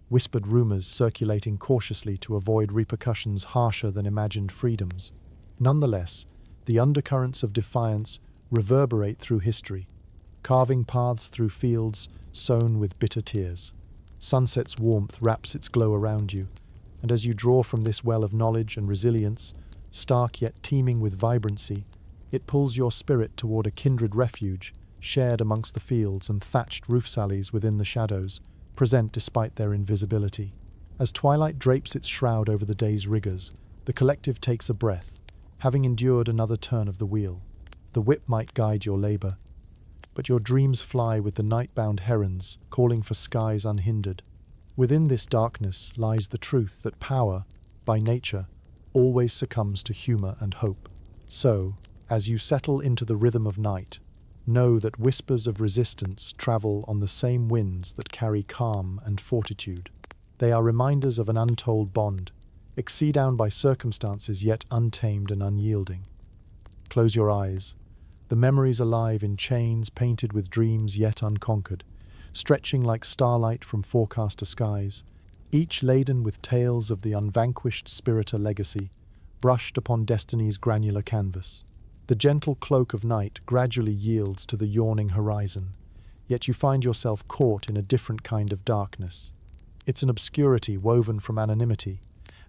whispered rumors circulating cautiously to avoid repercussions harsher than imagined freedoms. Nonetheless, the undercurrents of defiance reverberate through history, carving paths through fields sown with bitter tears. Sunset's warmth wraps its glow around you, and as you draw from this well of knowledge and resilience, stark yet teeming with vibrancy, it pulls your spirit toward a kindred refuge, shared amongst the fields and thatched roof alleys within the shadows, present despite their invisibility. As twilight drapes its shroud over the day's rigors, the collective takes a breath, having endured another turn of the wheel. The whip might guide your labor, but your dreams fly with the night-bound herons, calling for skies unhindered. Within this darkness lies the truth that power, by nature, always succumbs to humor and hope. So, as you settle into the rhythm of night, know that whispers of resistance travel on the same winds that carry calm and fortitude. They are reminders of an untold bond, exceed down by circumstances yet untamed and unyielding. Close your eyes, the memories alive in chains painted with dreams yet unconquered, stretching like starlight from forecaster skies, each laden with tales of the unvanquished spirita legacy, brushed upon destiny's granular canvas. The gentle cloak of night gradually yields to the yawning horizon, yet you find yourself caught in a different kind of darkness. It's an obscurity woven from anonymity,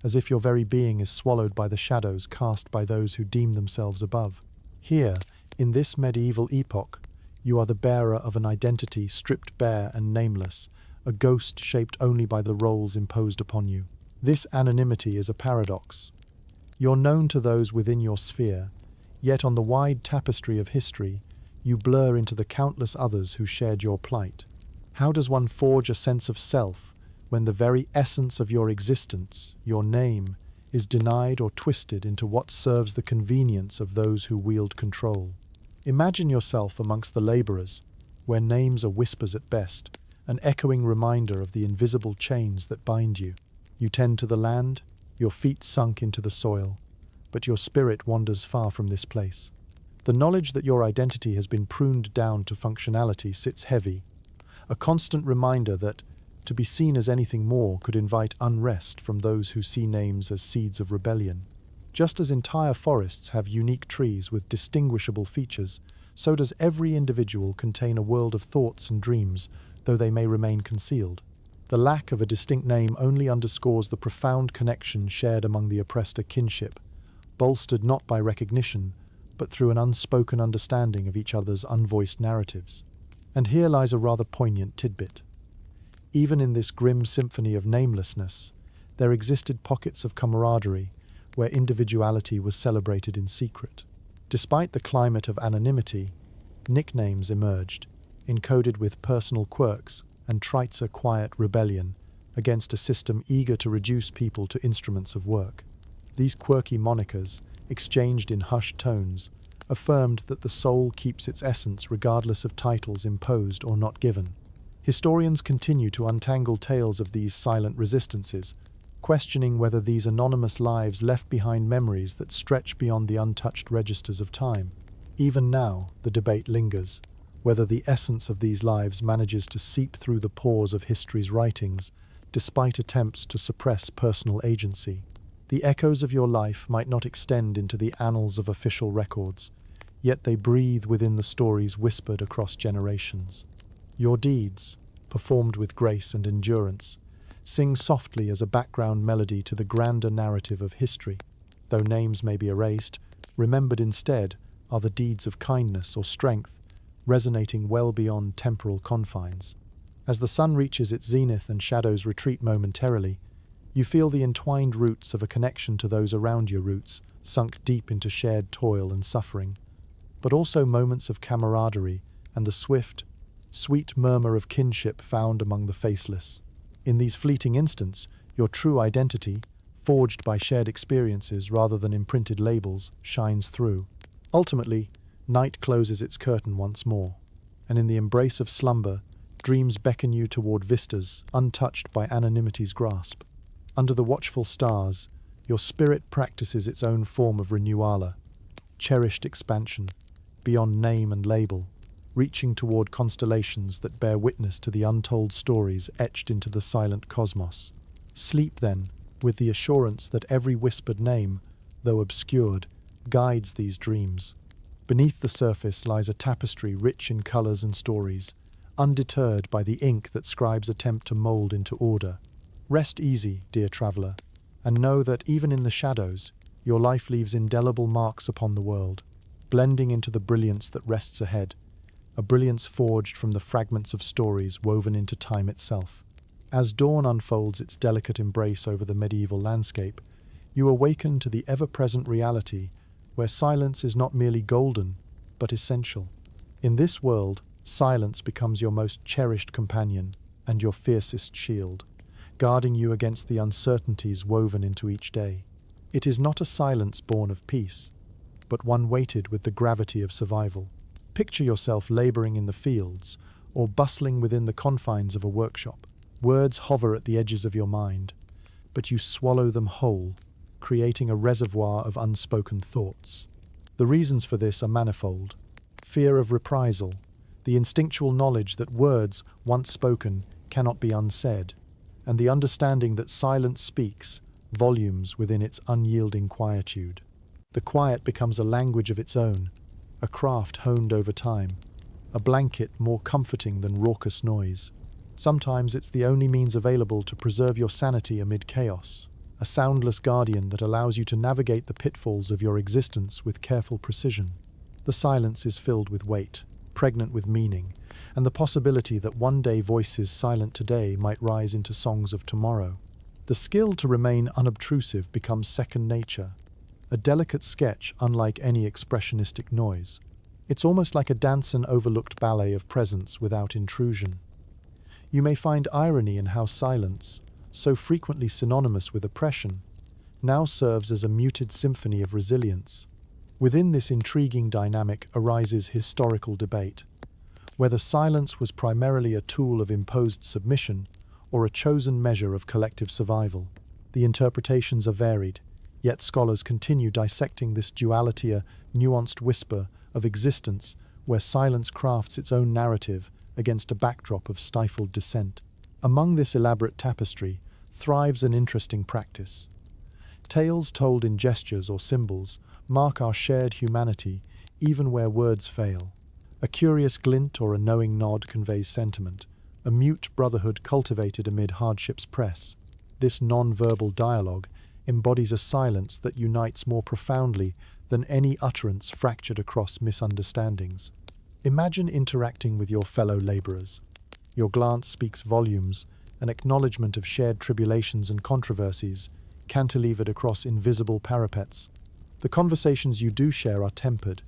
as if your very being is swallowed by the shadows cast by those who deem themselves above. Here, in this medieval epoch, you are the bearer of an identity stripped bare and nameless, a ghost shaped only by the roles imposed upon you. This anonymity is a paradox. You're known to those within your sphere, yet on the wide tapestry of history, you blur into the countless others who shared your plight. How does one forge a sense of self when the very essence of your existence, your name, is denied or twisted into what serves the convenience of those who wield control? Imagine yourself amongst the laborers, where names are whispers at best, an echoing reminder of the invisible chains that bind you. You tend to the land, your feet sunk into the soil, but your spirit wanders far from this place. The knowledge that your identity has been pruned down to functionality sits heavy, a constant reminder that to be seen as anything more could invite unrest from those who see names as seeds of rebellion. Just as entire forests have unique trees with distinguishable features, so does every individual contain a world of thoughts and dreams, though they may remain concealed. The lack of a distinct name only underscores the profound connection shared among the oppressed kinship, bolstered not by recognition, but through an unspoken understanding of each other's unvoiced narratives. And here lies a rather poignant tidbit. Even in this grim symphony of namelessness, there existed pockets of camaraderie where individuality was celebrated in secret. Despite the climate of anonymity, nicknames emerged, encoded with personal quirks and traits of quiet rebellion against a system eager to reduce people to instruments of work. These quirky monikers, exchanged in hushed tones, affirmed that the soul keeps its essence regardless of titles imposed or not given. Historians continue to untangle tales of these silent resistances, questioning whether these anonymous lives left behind memories that stretch beyond the untouched registers of time. Even now, the debate lingers, whether the essence of these lives manages to seep through the pores of history's writings, despite attempts to suppress personal agency. The echoes of your life might not extend into the annals of official records, yet they breathe within the stories whispered across generations. Your deeds, performed with grace and endurance, sing softly as a background melody to the grander narrative of history. Though names may be erased, remembered instead are the deeds of kindness or strength, resonating well beyond temporal confines. As the sun reaches its zenith and shadows retreat momentarily, you feel the entwined roots of a connection to those around your roots, sunk deep into shared toil and suffering, but also moments of camaraderie and the swift, sweet murmur of kinship found among the faceless. In these fleeting instants, your true identity, forged by shared experiences rather than imprinted labels, shines through. Ultimately, night closes its curtain once more, and in the embrace of slumber, dreams beckon you toward vistas untouched by anonymity's grasp. Under the watchful stars, your spirit practices its own form of renewala, cherished expansion, beyond name and label, reaching toward constellations that bear witness to the untold stories etched into the silent cosmos. Sleep, then, with the assurance that every whispered name, though obscured, guides these dreams. Beneath the surface lies a tapestry rich in colors and stories, undeterred by the ink that scribes attempt to mold into order. Rest easy, dear traveler, and know that even in the shadows, your life leaves indelible marks upon the world, blending into the brilliance that rests ahead, a brilliance forged from the fragments of stories woven into time itself. As dawn unfolds its delicate embrace over the medieval landscape, you awaken to the ever-present reality where silence is not merely golden, but essential. In this world, silence becomes your most cherished companion and your fiercest shield, guarding you against the uncertainties woven into each day. It is not a silence born of peace, but one weighted with the gravity of survival. Picture yourself laboring in the fields or bustling within the confines of a workshop. Words hover at the edges of your mind, but you swallow them whole, creating a reservoir of unspoken thoughts. The reasons for this are manifold. Fear of reprisal, the instinctual knowledge that words, once spoken, cannot be unsaid, and the understanding that silence speaks volumes within its unyielding quietude. The quiet becomes a language of its own, a craft honed over time, a blanket more comforting than raucous noise. Sometimes it's the only means available to preserve your sanity amid chaos, a soundless guardian that allows you to navigate the pitfalls of your existence with careful precision. The silence is filled with weight, pregnant with meaning, and the possibility that one day voices silent today might rise into songs of tomorrow. The skill to remain unobtrusive becomes second nature, a delicate sketch unlike any expressionistic noise. It's almost like a dance and overlooked ballet of presence without intrusion. You may find irony in how silence, so frequently synonymous with oppression, now serves as a muted symphony of resilience. Within this intriguing dynamic arises historical debate, whether silence was primarily a tool of imposed submission or a chosen measure of collective survival. The interpretations are varied, yet scholars continue dissecting this duality, a nuanced whisper of existence where silence crafts its own narrative against a backdrop of stifled dissent. Among this elaborate tapestry thrives an interesting practice. Tales told in gestures or symbols mark our shared humanity even where words fail. A curious glint or a knowing nod conveys sentiment, a mute brotherhood cultivated amid hardships press. This non-verbal dialogue embodies a silence that unites more profoundly than any utterance fractured across misunderstandings. Imagine interacting with your fellow laborers. Your glance speaks volumes, an acknowledgement of shared tribulations and controversies, cantilevered across invisible parapets. The conversations you do share are tempered,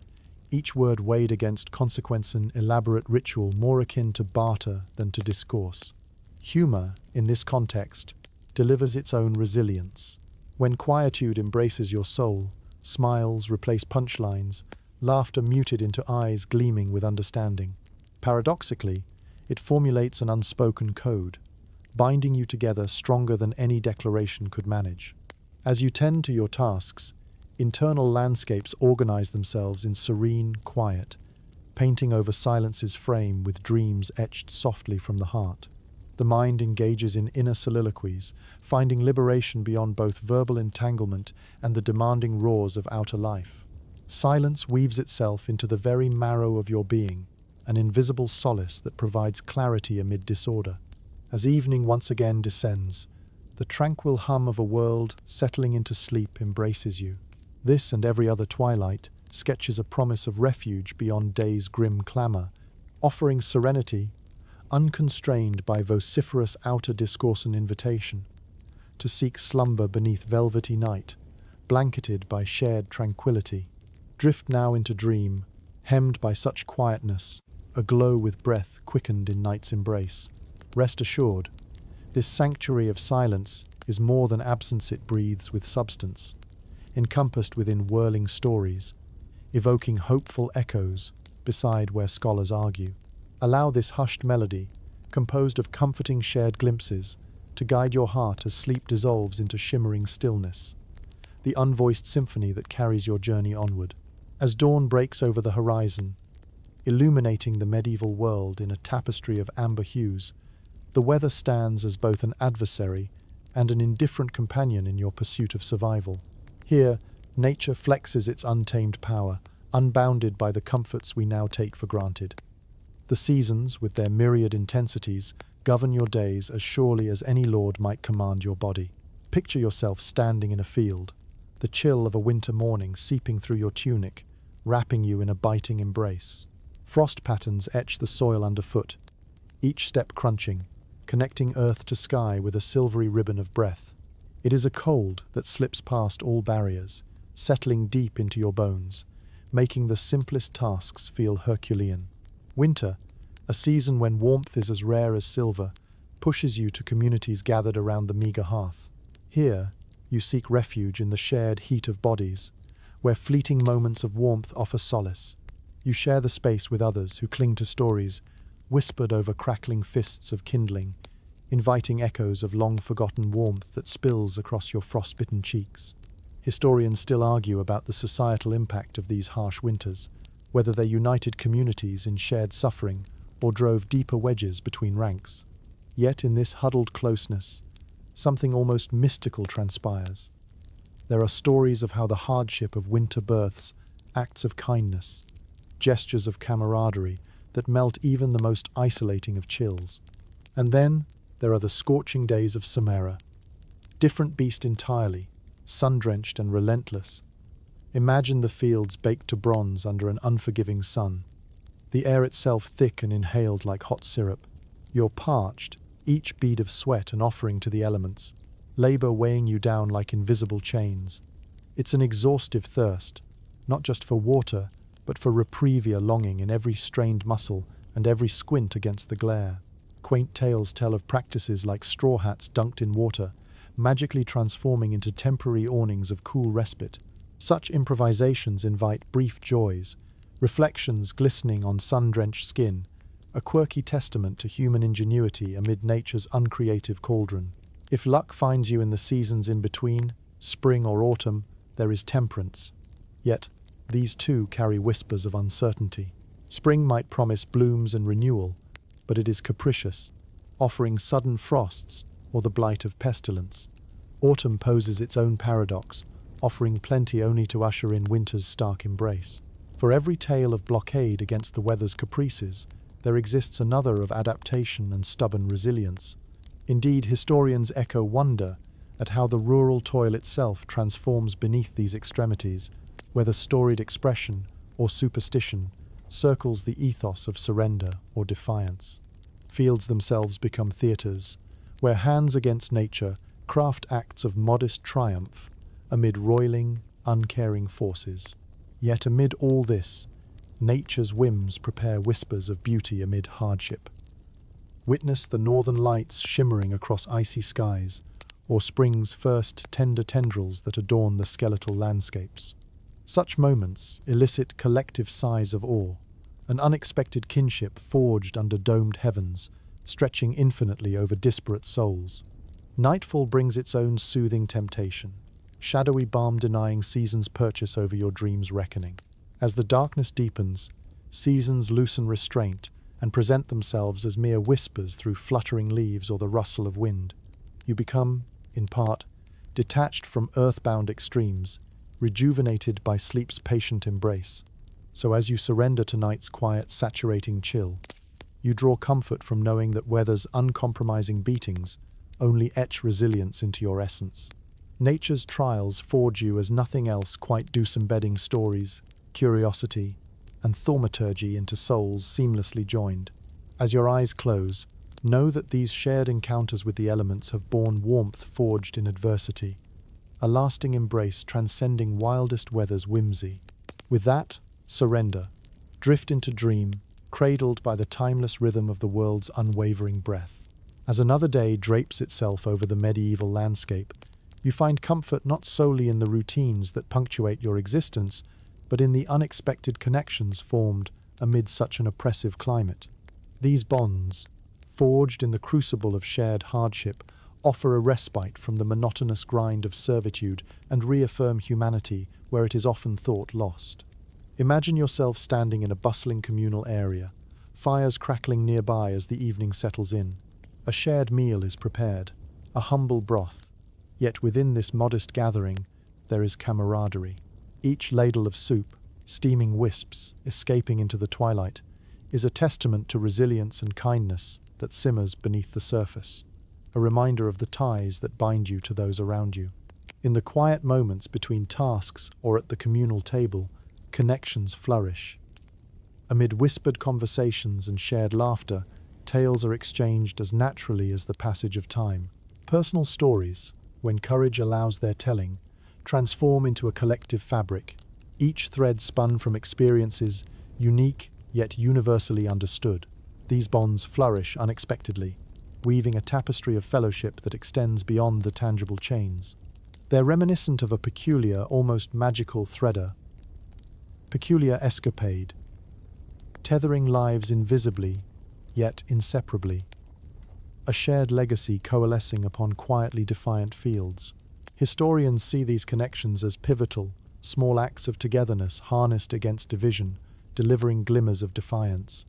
each word weighed against consequence, an elaborate ritual more akin to barter than to discourse. Humor, in this context, delivers its own resilience. When quietude embraces your soul, smiles replace punchlines, laughter muted into eyes gleaming with understanding. Paradoxically, it formulates an unspoken code, binding you together stronger than any declaration could manage. As you tend to your tasks, internal landscapes organize themselves in serene quiet, painting over silence's frame with dreams etched softly from the heart. The mind engages in inner soliloquies, finding liberation beyond both verbal entanglement and the demanding roars of outer life. Silence weaves itself into the very marrow of your being, an invisible solace that provides clarity amid disorder. As evening once again descends, the tranquil hum of a world settling into sleep embraces you. This and every other twilight sketches a promise of refuge beyond day's grim clamor, offering serenity, unconstrained by vociferous outer discourse and invitation, to seek slumber beneath velvety night, blanketed by shared tranquility. Drift now into dream, hemmed by such quietness, aglow with breath quickened in night's embrace. Rest assured, this sanctuary of silence is more than absence, it breathes with substance, encompassed within whirling stories, evoking hopeful echoes beside where scholars argue. Allow this hushed melody, composed of comforting shared glimpses, to guide your heart as sleep dissolves into shimmering stillness, the unvoiced symphony that carries your journey onward. As dawn breaks over the horizon, illuminating the medieval world in a tapestry of amber hues, the weather stands as both an adversary and an indifferent companion in your pursuit of survival. Here, nature flexes its untamed power, unbounded by the comforts we now take for granted. The seasons, with their myriad intensities, govern your days as surely as any lord might command your body. Picture yourself standing in a field, the chill of a winter morning seeping through your tunic, wrapping you in a biting embrace. Frost patterns etch the soil underfoot, each step crunching, connecting earth to sky with a silvery ribbon of breath. It is a cold that slips past all barriers, settling deep into your bones, making the simplest tasks feel Herculean. Winter, a season when warmth is as rare as silver, pushes you to communities gathered around the meager hearth. Here, you seek refuge in the shared heat of bodies, where fleeting moments of warmth offer solace. You share the space with others who cling to stories whispered over crackling fists of kindling, inviting echoes of long-forgotten warmth that spills across your frostbitten cheeks. Historians still argue about the societal impact of these harsh winters, whether they united communities in shared suffering or drove deeper wedges between ranks. Yet in this huddled closeness, something almost mystical transpires. There are stories of how the hardship of winter births acts of kindness, gestures of camaraderie that melt even the most isolating of chills. And then there are the scorching days of Samara, different beast entirely, sun-drenched and relentless. Imagine the fields baked to bronze under an unforgiving sun, the air itself thick and inhaled like hot syrup. You're parched, each bead of sweat an offering to the elements, labor weighing you down like invisible chains. It's an exhaustive thirst, not just for water, but for reprieve longing in every strained muscle and every squint against the glare. Quaint tales tell of practices like straw hats dunked in water, magically transforming into temporary awnings of cool respite. Such improvisations invite brief joys, reflections glistening on sun-drenched skin, a quirky testament to human ingenuity amid nature's uncreative cauldron. If luck finds you in the seasons in between, spring or autumn, there is temperance. Yet, these too carry whispers of uncertainty. Spring might promise blooms and renewal, but it is capricious, offering sudden frosts or the blight of pestilence. Autumn poses its own paradox, offering plenty only to usher in winter's stark embrace. For every tale of blockade against the weather's caprices, there exists another of adaptation and stubborn resilience. Indeed, historians echo wonder at how the rural toil itself transforms beneath these extremities, whether storied expression or superstition circles the ethos of surrender or defiance. Fields themselves become theatres, where hands against nature craft acts of modest triumph amid roiling, uncaring forces. Yet amid all this, nature's whims prepare whispers of beauty amid hardship. Witness the northern lights shimmering across icy skies, or spring's first tender tendrils that adorn the skeletal landscapes. Such moments elicit collective sighs of awe, an unexpected kinship forged under domed heavens, stretching infinitely over disparate souls. Nightfall brings its own soothing temptation, shadowy balm denying season's purchase over your dream's reckoning. As the darkness deepens, seasons loosen restraint and present themselves as mere whispers through fluttering leaves or the rustle of wind. You become, in part, detached from earthbound extremes, rejuvenated by sleep's patient embrace. So as you surrender to night's quiet, saturating chill, you draw comfort from knowing that weather's uncompromising beatings only etch resilience into your essence. Nature's trials forge you as nothing else quite do, embedding stories, curiosity, and thaumaturgy into souls seamlessly joined. As your eyes close, know that these shared encounters with the elements have borne warmth forged in adversity, a lasting embrace transcending wildest weather's whimsy. With that, surrender, drift into dream, cradled by the timeless rhythm of the world's unwavering breath. As another day drapes itself over the medieval landscape, you find comfort not solely in the routines that punctuate your existence, but in the unexpected connections formed amid such an oppressive climate. These bonds, forged in the crucible of shared hardship, offer a respite from the monotonous grind of servitude and reaffirm humanity where it is often thought lost. Imagine yourself standing in a bustling communal area, fires crackling nearby as the evening settles in. A shared meal is prepared, a humble broth, yet within this modest gathering there is camaraderie. Each ladle of soup, steaming wisps escaping into the twilight, is a testament to resilience and kindness that simmers beneath the surface, a reminder of the ties that bind you to those around you. In the quiet moments between tasks or at the communal table, connections flourish. Amid whispered conversations and shared laughter, tales are exchanged as naturally as the passage of time. Personal stories, when courage allows their telling, transform into a collective fabric, each thread spun from experiences unique yet universally understood. These bonds flourish unexpectedly, weaving a tapestry of fellowship that extends beyond the tangible chains. They're reminiscent of a peculiar, almost magical peculiar escapade, tethering lives invisibly, yet inseparably. A shared legacy coalescing upon quietly defiant fields. Historians see these connections as pivotal, small acts of togetherness harnessed against division, delivering glimmers of defiance.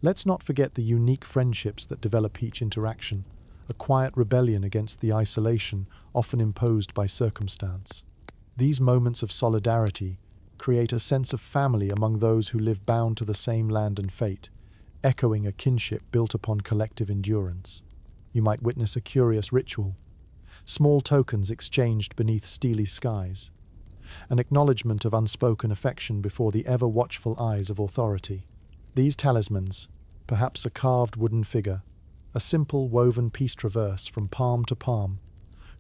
Let's not forget the unique friendships that develop each interaction, a quiet rebellion against the isolation often imposed by circumstance. These moments of solidarity create a sense of family among those who live bound to the same land and fate, echoing a kinship built upon collective endurance. You might witness a curious ritual, small tokens exchanged beneath steely skies, an acknowledgement of unspoken affection before the ever-watchful eyes of authority. These talismans, perhaps a carved wooden figure, a simple woven peace traverse from palm to palm,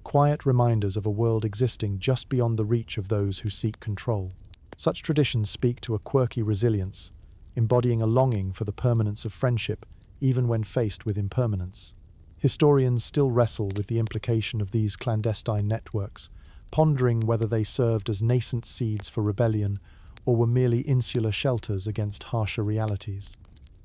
quiet reminders of a world existing just beyond the reach of those who seek control. Such traditions speak to a quirky resilience, embodying a longing for the permanence of friendship even when faced with impermanence. Historians still wrestle with the implication of these clandestine networks, pondering whether they served as nascent seeds for rebellion or were merely insular shelters against harsher realities.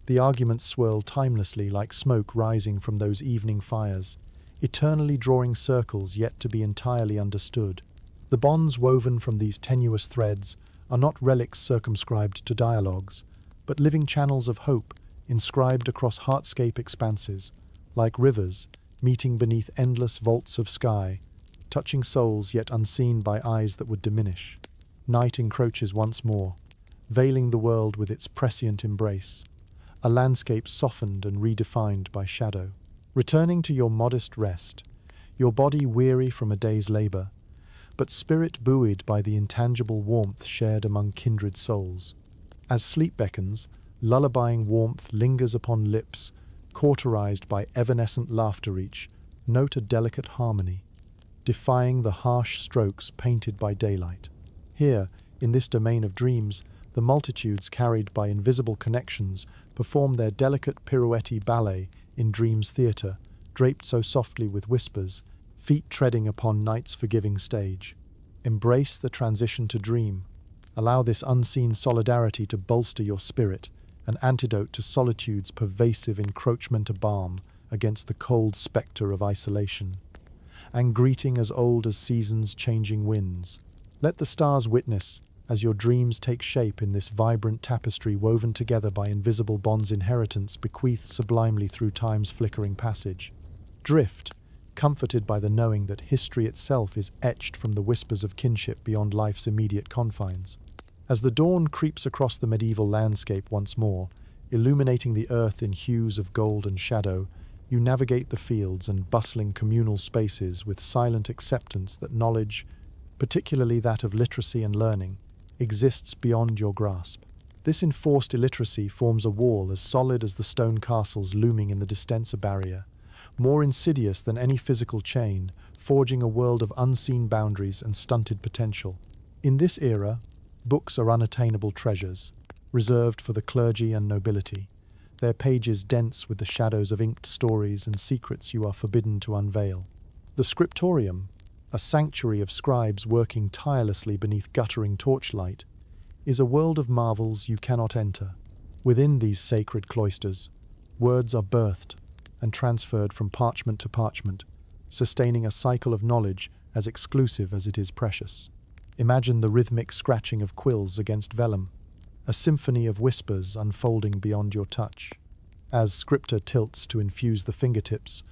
The arguments swirl timelessly like smoke rising from those evening fires, eternally drawing circles yet to be entirely understood. The bonds woven from these tenuous threads are not relics circumscribed to dialogues, but living channels of hope inscribed across heartscape expanses, like rivers meeting beneath endless vaults of sky, touching souls yet unseen by eyes that would diminish. Night encroaches once more, veiling the world with its prescient embrace, a landscape softened and redefined by shadow. Returning to your modest rest, your body weary from a day's labor, but spirit buoyed by the intangible warmth shared among kindred souls. As sleep beckons, lullabying warmth lingers upon lips, cauterized by evanescent laughter each, note a delicate harmony, defying the harsh strokes painted by daylight. Here, in this domain of dreams, the multitudes carried by invisible connections perform their delicate pirouette ballet in dreams theatre, draped so softly with whispers, feet treading upon night's forgiving stage. Embrace the transition to dream. Allow this unseen solidarity to bolster your spirit, an antidote to solitude's pervasive encroachment, a balm against the cold spectre of isolation, and greeting as old as seasons' changing winds. Let the stars witness as your dreams take shape in this vibrant tapestry woven together by invisible bonds, inheritance bequeathed sublimely through time's flickering passage. Drift, comforted by the knowing that history itself is etched from the whispers of kinship beyond life's immediate confines. As the dawn creeps across the medieval landscape once more, illuminating the earth in hues of gold and shadow, you navigate the fields and bustling communal spaces with silent acceptance that knowledge, particularly that of literacy and learning, exists beyond your grasp. This enforced illiteracy forms a wall as solid as the stone castles looming in the Distensa barrier, more insidious than any physical chain, forging a world of unseen boundaries and stunted potential. In this era, books are unattainable treasures, reserved for the clergy and nobility, their pages dense with the shadows of inked stories and secrets you are forbidden to unveil. The scriptorium, a sanctuary of scribes working tirelessly beneath guttering torchlight, is a world of marvels you cannot enter. Within these sacred cloisters, words are birthed and transferred from parchment to parchment, sustaining a cycle of knowledge as exclusive as it is precious. Imagine the rhythmic scratching of quills against vellum, a symphony of whispers unfolding beyond your touch. As scripture tilts to infuse the fingertips,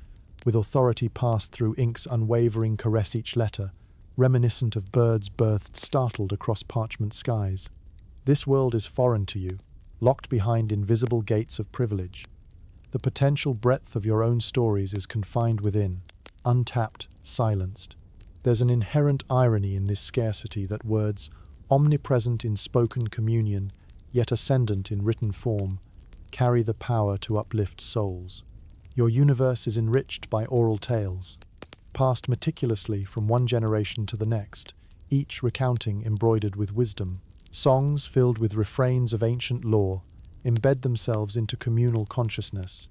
with authority passed through ink's unwavering caress each letter, reminiscent of birds birthed startled across parchment skies. This world is foreign to you, locked behind invisible gates of privilege. The potential breadth of your own stories is confined within, untapped, silenced. There's an inherent irony in this scarcity that words, omnipresent in spoken communion, yet ascendant in written form, carry the power to uplift souls. Your universe is enriched by oral tales, passed meticulously from one generation to the next, each recounting embroidered with wisdom. Songs filled with refrains of ancient lore embed themselves into communal consciousness,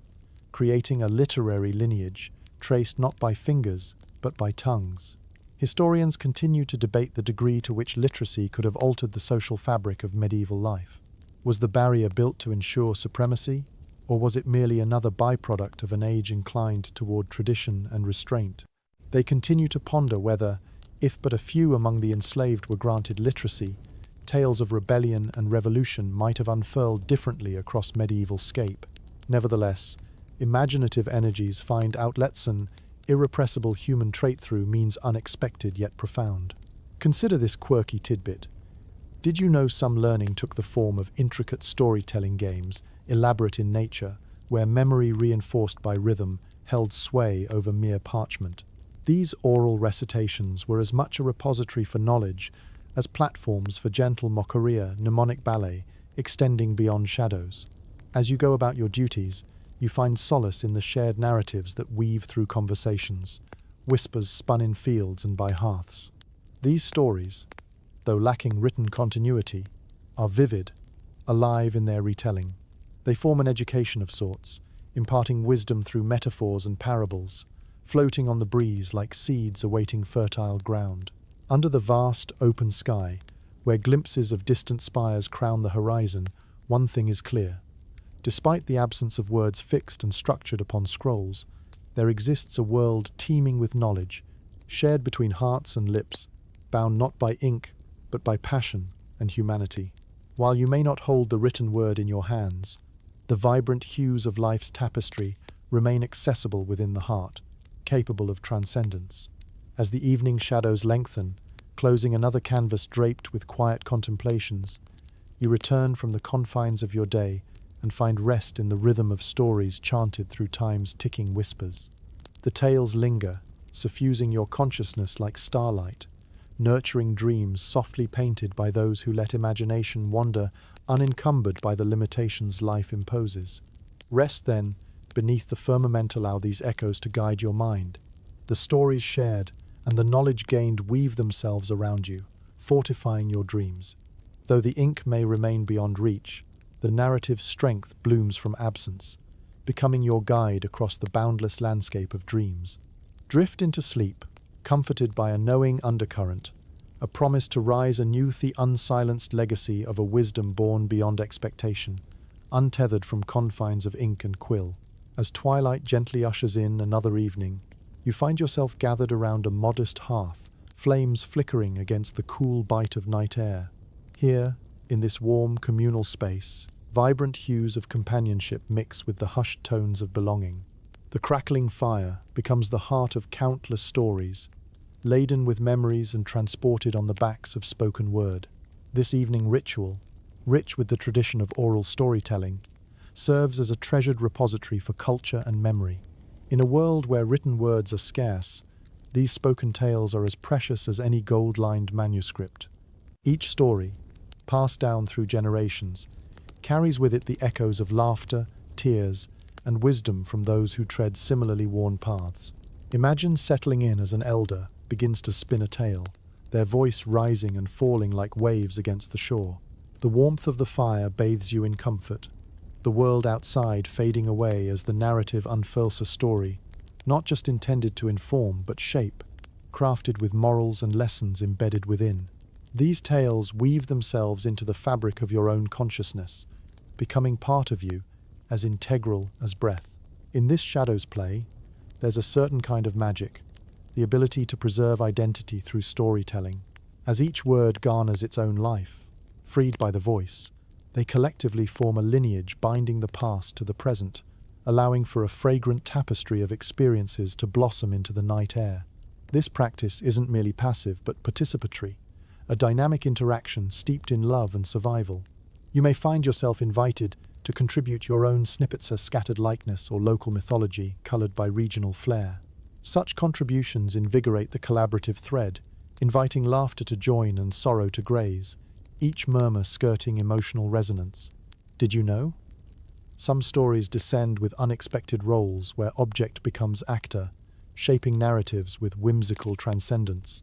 creating a literary lineage traced not by fingers but by tongues. Historians continue to debate the degree to which literacy could have altered the social fabric of medieval life. Was the barrier built to ensure supremacy, or was it merely another byproduct of an age inclined toward tradition and restraint? They continue to ponder whether, if but a few among the enslaved were granted literacy, tales of rebellion and revolution might have unfurled differently across medieval scape. Nevertheless, imaginative energies find outlets. An irrepressible human trait through means unexpected yet profound. Consider this quirky tidbit. Did you know some learning took the form of intricate storytelling games, elaborate in nature, where memory reinforced by rhythm held sway over mere parchment? These oral recitations were as much a repository for knowledge as platforms for gentle mockeria, mnemonic ballet, extending beyond shadows. As you go about your duties, you find solace in the shared narratives that weave through conversations, whispers spun in fields and by hearths. These stories, though lacking written continuity, are vivid, alive in their retelling. They form an education of sorts, imparting wisdom through metaphors and parables, floating on the breeze like seeds awaiting fertile ground. Under the vast, open sky, where glimpses of distant spires crown the horizon, one thing is clear. Despite the absence of words fixed and structured upon scrolls, there exists a world teeming with knowledge, shared between hearts and lips, bound not by ink, but by passion and humanity. While you may not hold the written word in your hands, the vibrant hues of life's tapestry remain accessible within the heart, capable of transcendence. As the evening shadows lengthen, closing another canvas draped with quiet contemplations, you return from the confines of your day and find rest in the rhythm of stories chanted through time's ticking whispers. The tales linger, suffusing your consciousness like starlight, nurturing dreams softly painted by those who let imagination wander unencumbered by the limitations life imposes. Rest, then, beneath the firmament. Allow these echoes to guide your mind. The stories shared and the knowledge gained weave themselves around you, fortifying your dreams. Though the ink may remain beyond reach, the narrative's strength blooms from absence, becoming your guide across the boundless landscape of dreams. Drift into sleep, comforted by a knowing undercurrent, a promise to rise anew, the unsilenced legacy of a wisdom born beyond expectation, untethered from confines of ink and quill. As twilight gently ushers in another evening, you find yourself gathered around a modest hearth, flames flickering against the cool bite of night air. Here, in this warm communal space, vibrant hues of companionship mix with the hushed tones of belonging. The crackling fire becomes the heart of countless stories, laden with memories and transported on the backs of spoken word. This evening ritual, rich with the tradition of oral storytelling, serves as a treasured repository for culture and memory. In a world where written words are scarce, these spoken tales are as precious as any gold-lined manuscript. Each story, passed down through generations, carries with it the echoes of laughter, tears, and wisdom from those who tread similarly worn paths. Imagine settling in as an elder begins to spin a tale, their voice rising and falling like waves against the shore. The warmth of the fire bathes you in comfort, the world outside fading away as the narrative unfurls a story, not just intended to inform but shape, crafted with morals and lessons embedded within. These tales weave themselves into the fabric of your own consciousness, becoming part of you, as integral as breath. In this shadows play, there's a certain kind of magic, the ability to preserve identity through storytelling. As each word garners its own life, freed by the voice, they collectively form a lineage binding the past to the present, allowing for a fragrant tapestry of experiences to blossom into the night air. This practice isn't merely passive but participatory, a dynamic interaction steeped in love and survival. You may find yourself invited to contribute your own snippets of scattered likeness or local mythology colored by regional flair. Such contributions invigorate the collaborative thread, inviting laughter to join and sorrow to graze, each murmur skirting emotional resonance. Did you know? Some stories descend with unexpected roles where object becomes actor, shaping narratives with whimsical transcendence.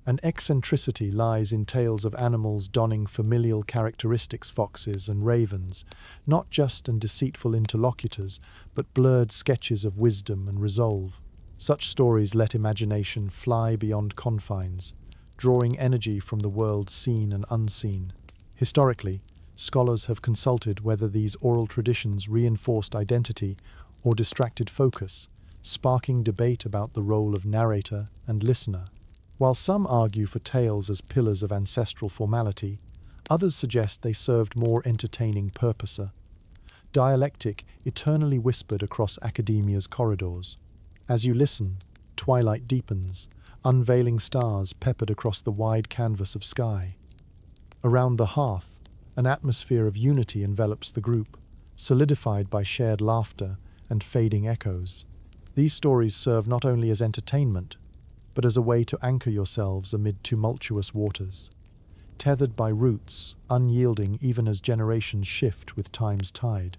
An eccentricity lies in tales of animals donning familial characteristics, foxes and ravens, not just and deceitful interlocutors, but blurred sketches of wisdom and resolve. Such stories let imagination fly beyond confines, drawing energy from the world seen and unseen. Historically, scholars have consulted whether these oral traditions reinforced identity or distracted focus, sparking debate about the role of narrator and listener. While some argue for tales as pillars of ancestral formality, others suggest they served more entertaining purpose. Dialectic eternally whispered across academia's corridors. As you listen, twilight deepens, unveiling stars peppered across the wide canvas of sky. Around the hearth, an atmosphere of unity envelops the group, solidified by shared laughter and fading echoes. These stories serve not only as entertainment, but as a way to anchor yourselves amid tumultuous waters. Tethered by roots, unyielding even as generations shift with time's tide.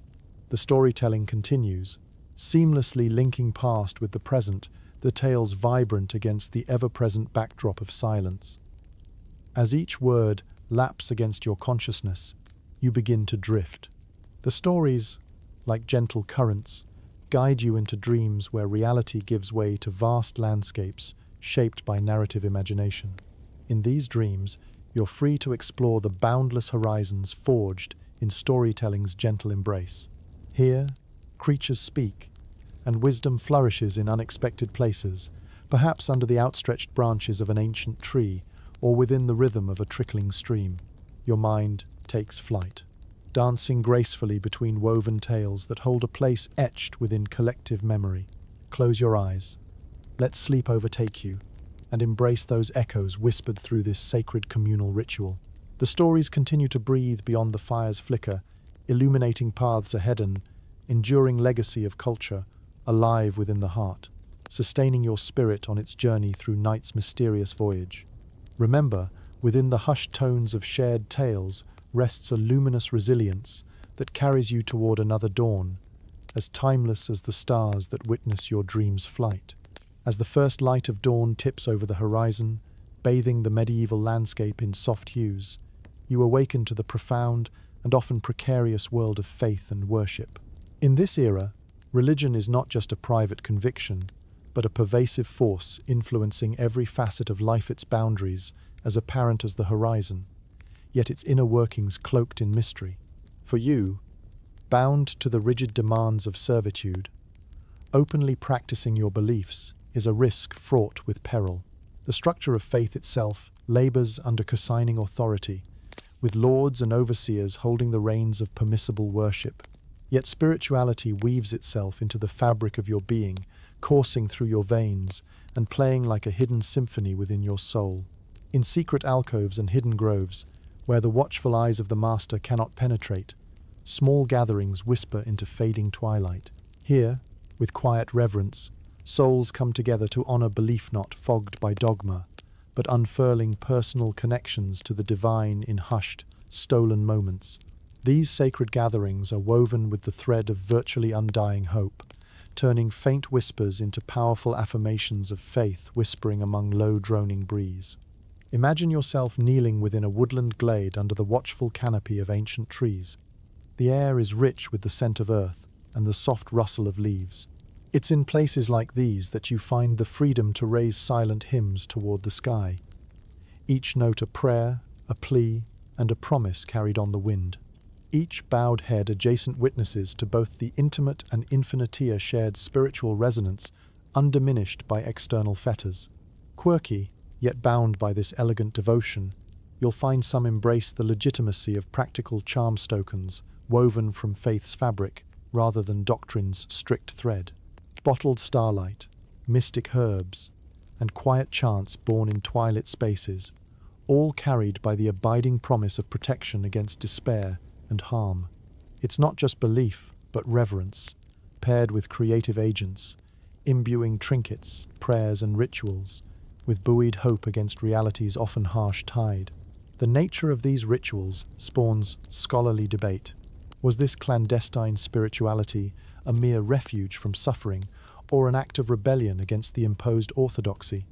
The storytelling continues, seamlessly linking past with the present, the tales vibrant against the ever-present backdrop of silence. As each word laps against your consciousness, you begin to drift. The stories, like gentle currents, guide you into dreams where reality gives way to vast landscapes shaped by narrative imagination. In these dreams, you're free to explore the boundless horizons forged in storytelling's gentle embrace. Here, creatures speak, and wisdom flourishes in unexpected places, perhaps under the outstretched branches of an ancient tree or within the rhythm of a trickling stream. Your mind takes flight, dancing gracefully between woven tales that hold a place etched within collective memory. Close your eyes. Let sleep overtake you, and embrace those echoes whispered through this sacred communal ritual. The stories continue to breathe beyond the fire's flicker, illuminating paths ahead, an enduring legacy of culture, alive within the heart, sustaining your spirit on its journey through night's mysterious voyage. Remember, within the hushed tones of shared tales rests a luminous resilience that carries you toward another dawn, as timeless as the stars that witness your dream's flight. As the first light of dawn tips over the horizon, bathing the medieval landscape in soft hues, you awaken to the profound and often precarious world of faith and worship. In this era, religion is not just a private conviction, but a pervasive force influencing every facet of life, its boundaries as apparent as the horizon, yet its inner workings cloaked in mystery. For you, bound to the rigid demands of servitude, openly practicing your beliefs is a risk fraught with peril. The structure of faith itself labors under consigning authority, with lords and overseers holding the reins of permissible worship. Yet spirituality weaves itself into the fabric of your being, coursing through your veins and playing like a hidden symphony within your soul. In secret alcoves and hidden groves, where the watchful eyes of the master cannot penetrate, small gatherings whisper into fading twilight. Here, with quiet reverence, souls come together to honor belief not fogged by dogma, but unfurling personal connections to the divine in hushed, stolen moments. These sacred gatherings are woven with the thread of virtually undying hope, turning faint whispers into powerful affirmations of faith whispering among low droning breeze. Imagine yourself kneeling within a woodland glade under the watchful canopy of ancient trees. The air is rich with the scent of earth and the soft rustle of leaves. It's in places like these that you find the freedom to raise silent hymns toward the sky, each note a prayer, a plea, and a promise carried on the wind. Each bowed head adjacent witnesses to both the intimate and infinitia shared spiritual resonance, undiminished by external fetters. Quirky, yet bound by this elegant devotion, you'll find some embrace the legitimacy of practical charm tokens woven from faith's fabric rather than doctrine's strict thread. Bottled starlight, mystic herbs, and quiet chants born in twilit spaces, all carried by the abiding promise of protection against despair and harm. It's not just belief, but reverence, paired with creative agents, imbuing trinkets, prayers, and rituals, with buoyed hope against reality's often harsh tide. The nature of these rituals spawns scholarly debate. Was this clandestine spirituality a mere refuge from suffering, or an act of rebellion against the imposed orthodoxy?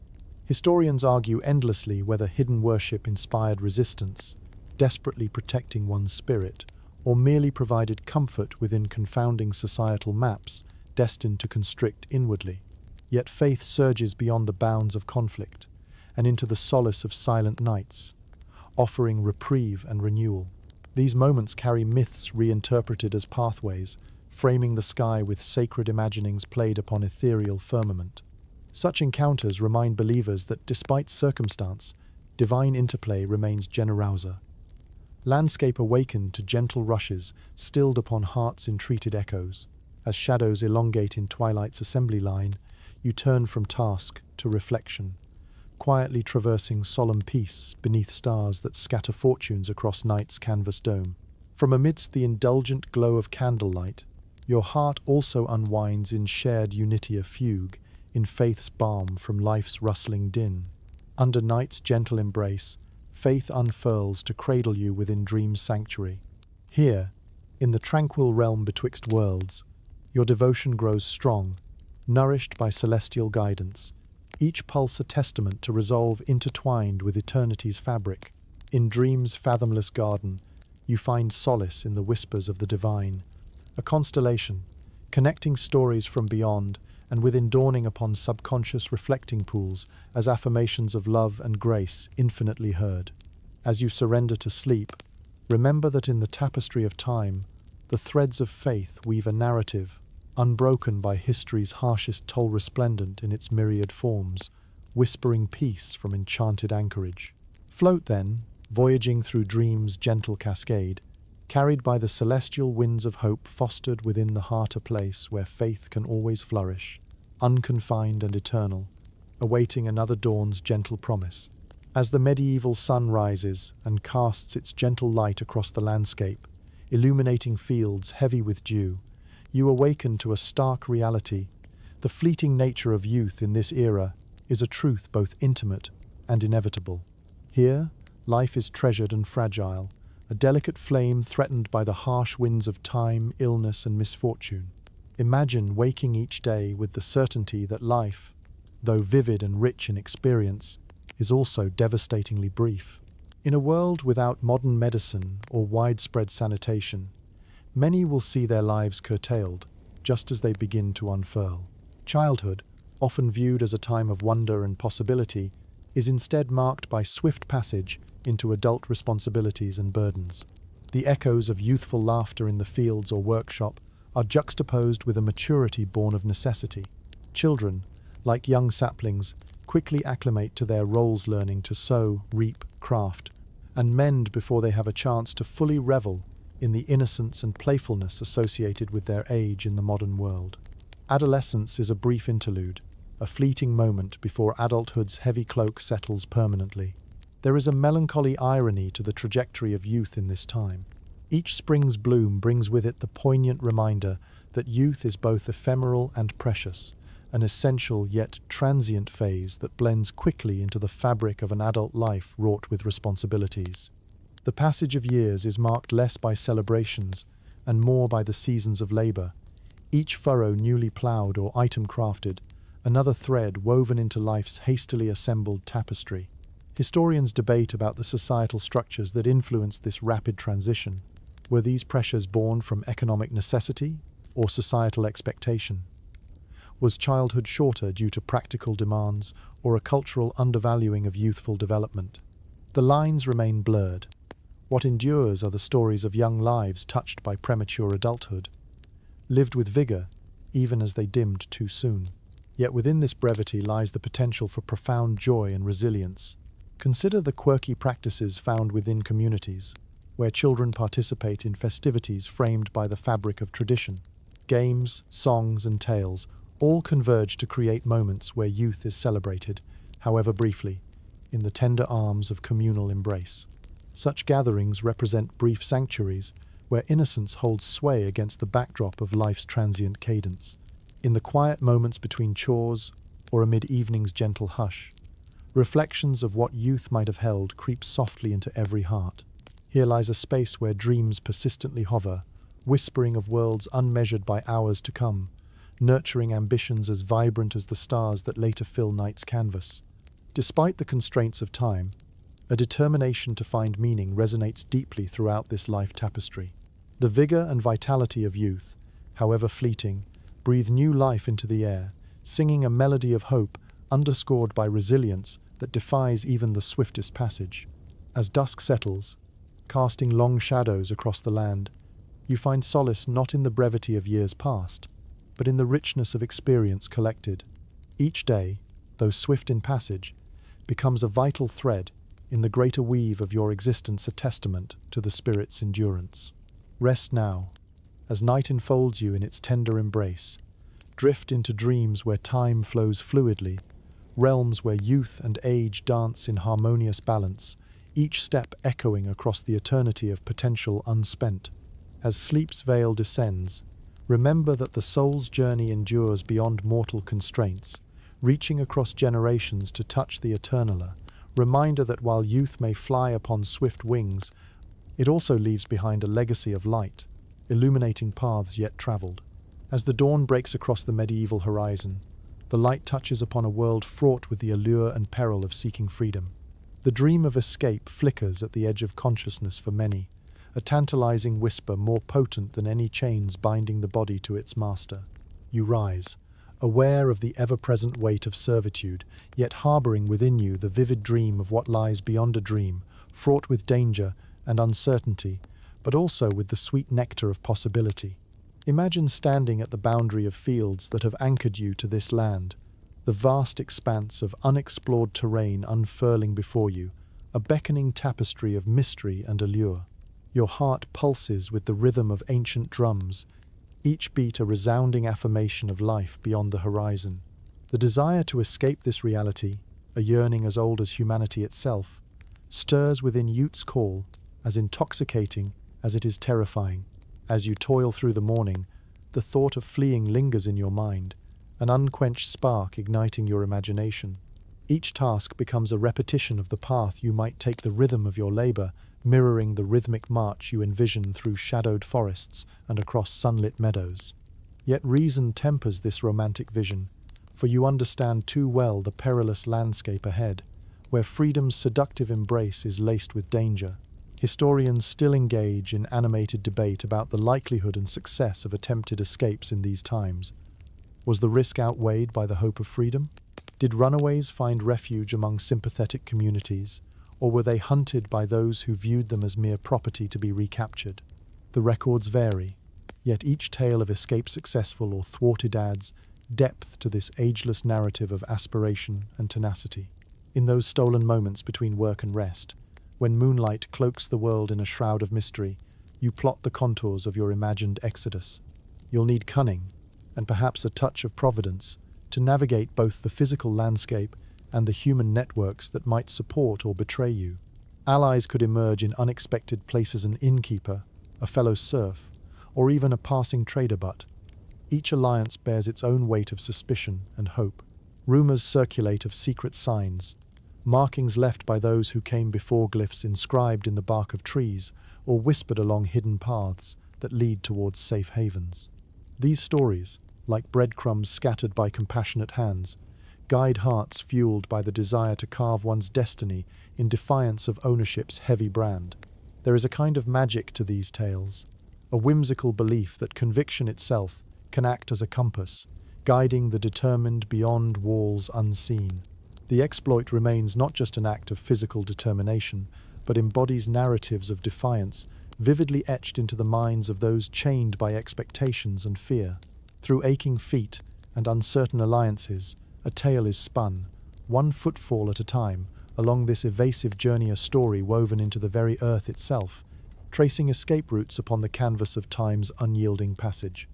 Historians argue endlessly whether hidden worship inspired resistance, desperately protecting one's spirit, or merely provided comfort within confounding societal maps destined to constrict inwardly. Yet faith surges beyond the bounds of conflict and into the solace of silent nights, offering reprieve and renewal. These moments carry myths reinterpreted as pathways, framing the sky with sacred imaginings played upon ethereal firmament. Such encounters remind believers that despite circumstance, divine interplay remains generauser. Landscape awakened to gentle rushes, stilled upon heart's entreated echoes. As shadows elongate in twilight's assembly line, you turn from task to reflection, quietly traversing solemn peace beneath stars that scatter fortunes across night's canvas dome. From amidst the indulgent glow of candlelight, your heart also unwinds in shared unity a fugue, in faith's balm from life's rustling din. Under night's gentle embrace, faith unfurls to cradle you within dream's sanctuary. Here, in the tranquil realm betwixt worlds, your devotion grows strong, nourished by celestial guidance, each pulse a testament to resolve intertwined with eternity's fabric. In dream's fathomless garden, you find solace in the whispers of the divine, a constellation, connecting stories from beyond and within dawning upon subconscious reflecting pools as affirmations of love and grace infinitely heard. As you surrender to sleep, remember that in the tapestry of time, the threads of faith weave a narrative, unbroken by history's harshest toll resplendent in its myriad forms, whispering peace from enchanted anchorage. Float then, voyaging through dream's gentle cascade, carried by the celestial winds of hope fostered within the heart a place where faith can always flourish, unconfined and eternal, awaiting another dawn's gentle promise. As the medieval sun rises and casts its gentle light across the landscape, illuminating fields heavy with dew, you awaken to a stark reality. The fleeting nature of youth in this era is a truth both intimate and inevitable. Here, life is treasured and fragile, a delicate flame threatened by the harsh winds of time, illness, and misfortune. Imagine waking each day with the certainty that life, though vivid and rich in experience, is also devastatingly brief. In a world without modern medicine or widespread sanitation, many will see their lives curtailed just as they begin to unfurl. Childhood, often viewed as a time of wonder and possibility, is instead marked by swift passage into adult responsibilities and burdens. The echoes of youthful laughter in the fields or workshop are juxtaposed with a maturity born of necessity. Children, like young saplings, quickly acclimate to their roles, learning to sow, reap, craft, and mend before they have a chance to fully revel in the innocence and playfulness associated with their age in the modern world. Adolescence is a brief interlude, a fleeting moment before adulthood's heavy cloak settles permanently. There is a melancholy irony to the trajectory of youth in this time. Each spring's bloom brings with it the poignant reminder that youth is both ephemeral and precious, an essential yet transient phase that blends quickly into the fabric of an adult life wrought with responsibilities. The passage of years is marked less by celebrations and more by the seasons of labor, each furrow newly ploughed or item crafted, another thread woven into life's hastily assembled tapestry. Historians debate about the societal structures that influenced this rapid transition. Were these pressures born from economic necessity or societal expectation? Was childhood shorter due to practical demands or a cultural undervaluing of youthful development? The lines remain blurred. What endures are the stories of young lives touched by premature adulthood, lived with vigor even as they dimmed too soon. Yet within this brevity lies the potential for profound joy and resilience. Consider the quirky practices found within communities, where children participate in festivities framed by the fabric of tradition. Games, songs, and tales all converge to create moments where youth is celebrated, however briefly, in the tender arms of communal embrace. Such gatherings represent brief sanctuaries where innocence holds sway against the backdrop of life's transient cadence. In the quiet moments between chores or amid evening's gentle hush, reflections of what youth might have held creep softly into every heart. Here lies a space where dreams persistently hover, whispering of worlds unmeasured by hours to come, nurturing ambitions as vibrant as the stars that later fill night's canvas. Despite the constraints of time, a determination to find meaning resonates deeply throughout this life tapestry. The vigor and vitality of youth, however fleeting, breathe new life into the air, singing a melody of hope underscored by resilience that defies even the swiftest passage. As dusk settles, casting long shadows across the land, you find solace not in the brevity of years past, but in the richness of experience collected. Each day, though swift in passage, becomes a vital thread in the greater weave of your existence, a testament to the spirit's endurance. Rest now, as night enfolds you in its tender embrace. Drift into dreams where time flows fluidly, realms where youth and age dance in harmonious balance, each step echoing across the eternity of potential unspent. As sleep's veil descends, remember that the soul's journey endures beyond mortal constraints, reaching across generations to touch the eternal. Reminder that while youth may fly upon swift wings, it also leaves behind a legacy of light, illuminating paths yet traveled. As the dawn breaks across the medieval horizon, the light touches upon a world fraught with the allure and peril of seeking freedom. The dream of escape flickers at the edge of consciousness for many, a tantalizing whisper more potent than any chains binding the body to its master. You rise, aware of the ever-present weight of servitude, yet harboring within you the vivid dream of what lies beyond a dream, fraught with danger and uncertainty, but also with the sweet nectar of possibility. Imagine standing at the boundary of fields that have anchored you to this land, the vast expanse of unexplored terrain unfurling before you, a beckoning tapestry of mystery and allure. Your heart pulses with the rhythm of ancient drums, each beat a resounding affirmation of life beyond the horizon. The desire to escape this reality, a yearning as old as humanity itself, stirs within youth's call, as intoxicating as it is terrifying. As you toil through the morning, the thought of fleeing lingers in your mind, an unquenched spark igniting your imagination. Each task becomes a repetition of the path you might take, the rhythm of your labor mirroring the rhythmic march you envision through shadowed forests and across sunlit meadows. Yet reason tempers this romantic vision, for you understand too well the perilous landscape ahead, where freedom's seductive embrace is laced with danger. Historians still engage in animated debate about the likelihood and success of attempted escapes in these times. Was the risk outweighed by the hope of freedom? Did runaways find refuge among sympathetic communities, or were they hunted by those who viewed them as mere property to be recaptured? The records vary, yet each tale of escape successful or thwarted adds depth to this ageless narrative of aspiration and tenacity. In those stolen moments between work and rest, when moonlight cloaks the world in a shroud of mystery, you plot the contours of your imagined exodus. You'll need cunning, and perhaps a touch of providence, to navigate both the physical landscape and the human networks that might support or betray you. Allies could emerge in unexpected places: an innkeeper, a fellow serf, or even a passing trader, but each alliance bears its own weight of suspicion and hope. Rumors circulate of secret signs, markings left by those who came before, glyphs inscribed in the bark of trees or whispered along hidden paths that lead towards safe havens. These stories, like breadcrumbs scattered by compassionate hands, guide hearts fueled by the desire to carve one's destiny in defiance of ownership's heavy brand. There is a kind of magic to these tales, a whimsical belief that conviction itself can act as a compass, guiding the determined beyond walls unseen. The exploit remains not just an act of physical determination, but embodies narratives of defiance vividly etched into the minds of those chained by expectations and fear. Through aching feet and uncertain alliances, a tale is spun, one footfall at a time, along this evasive journey, a story woven into the very earth itself, tracing escape routes upon the canvas of time's unyielding passage.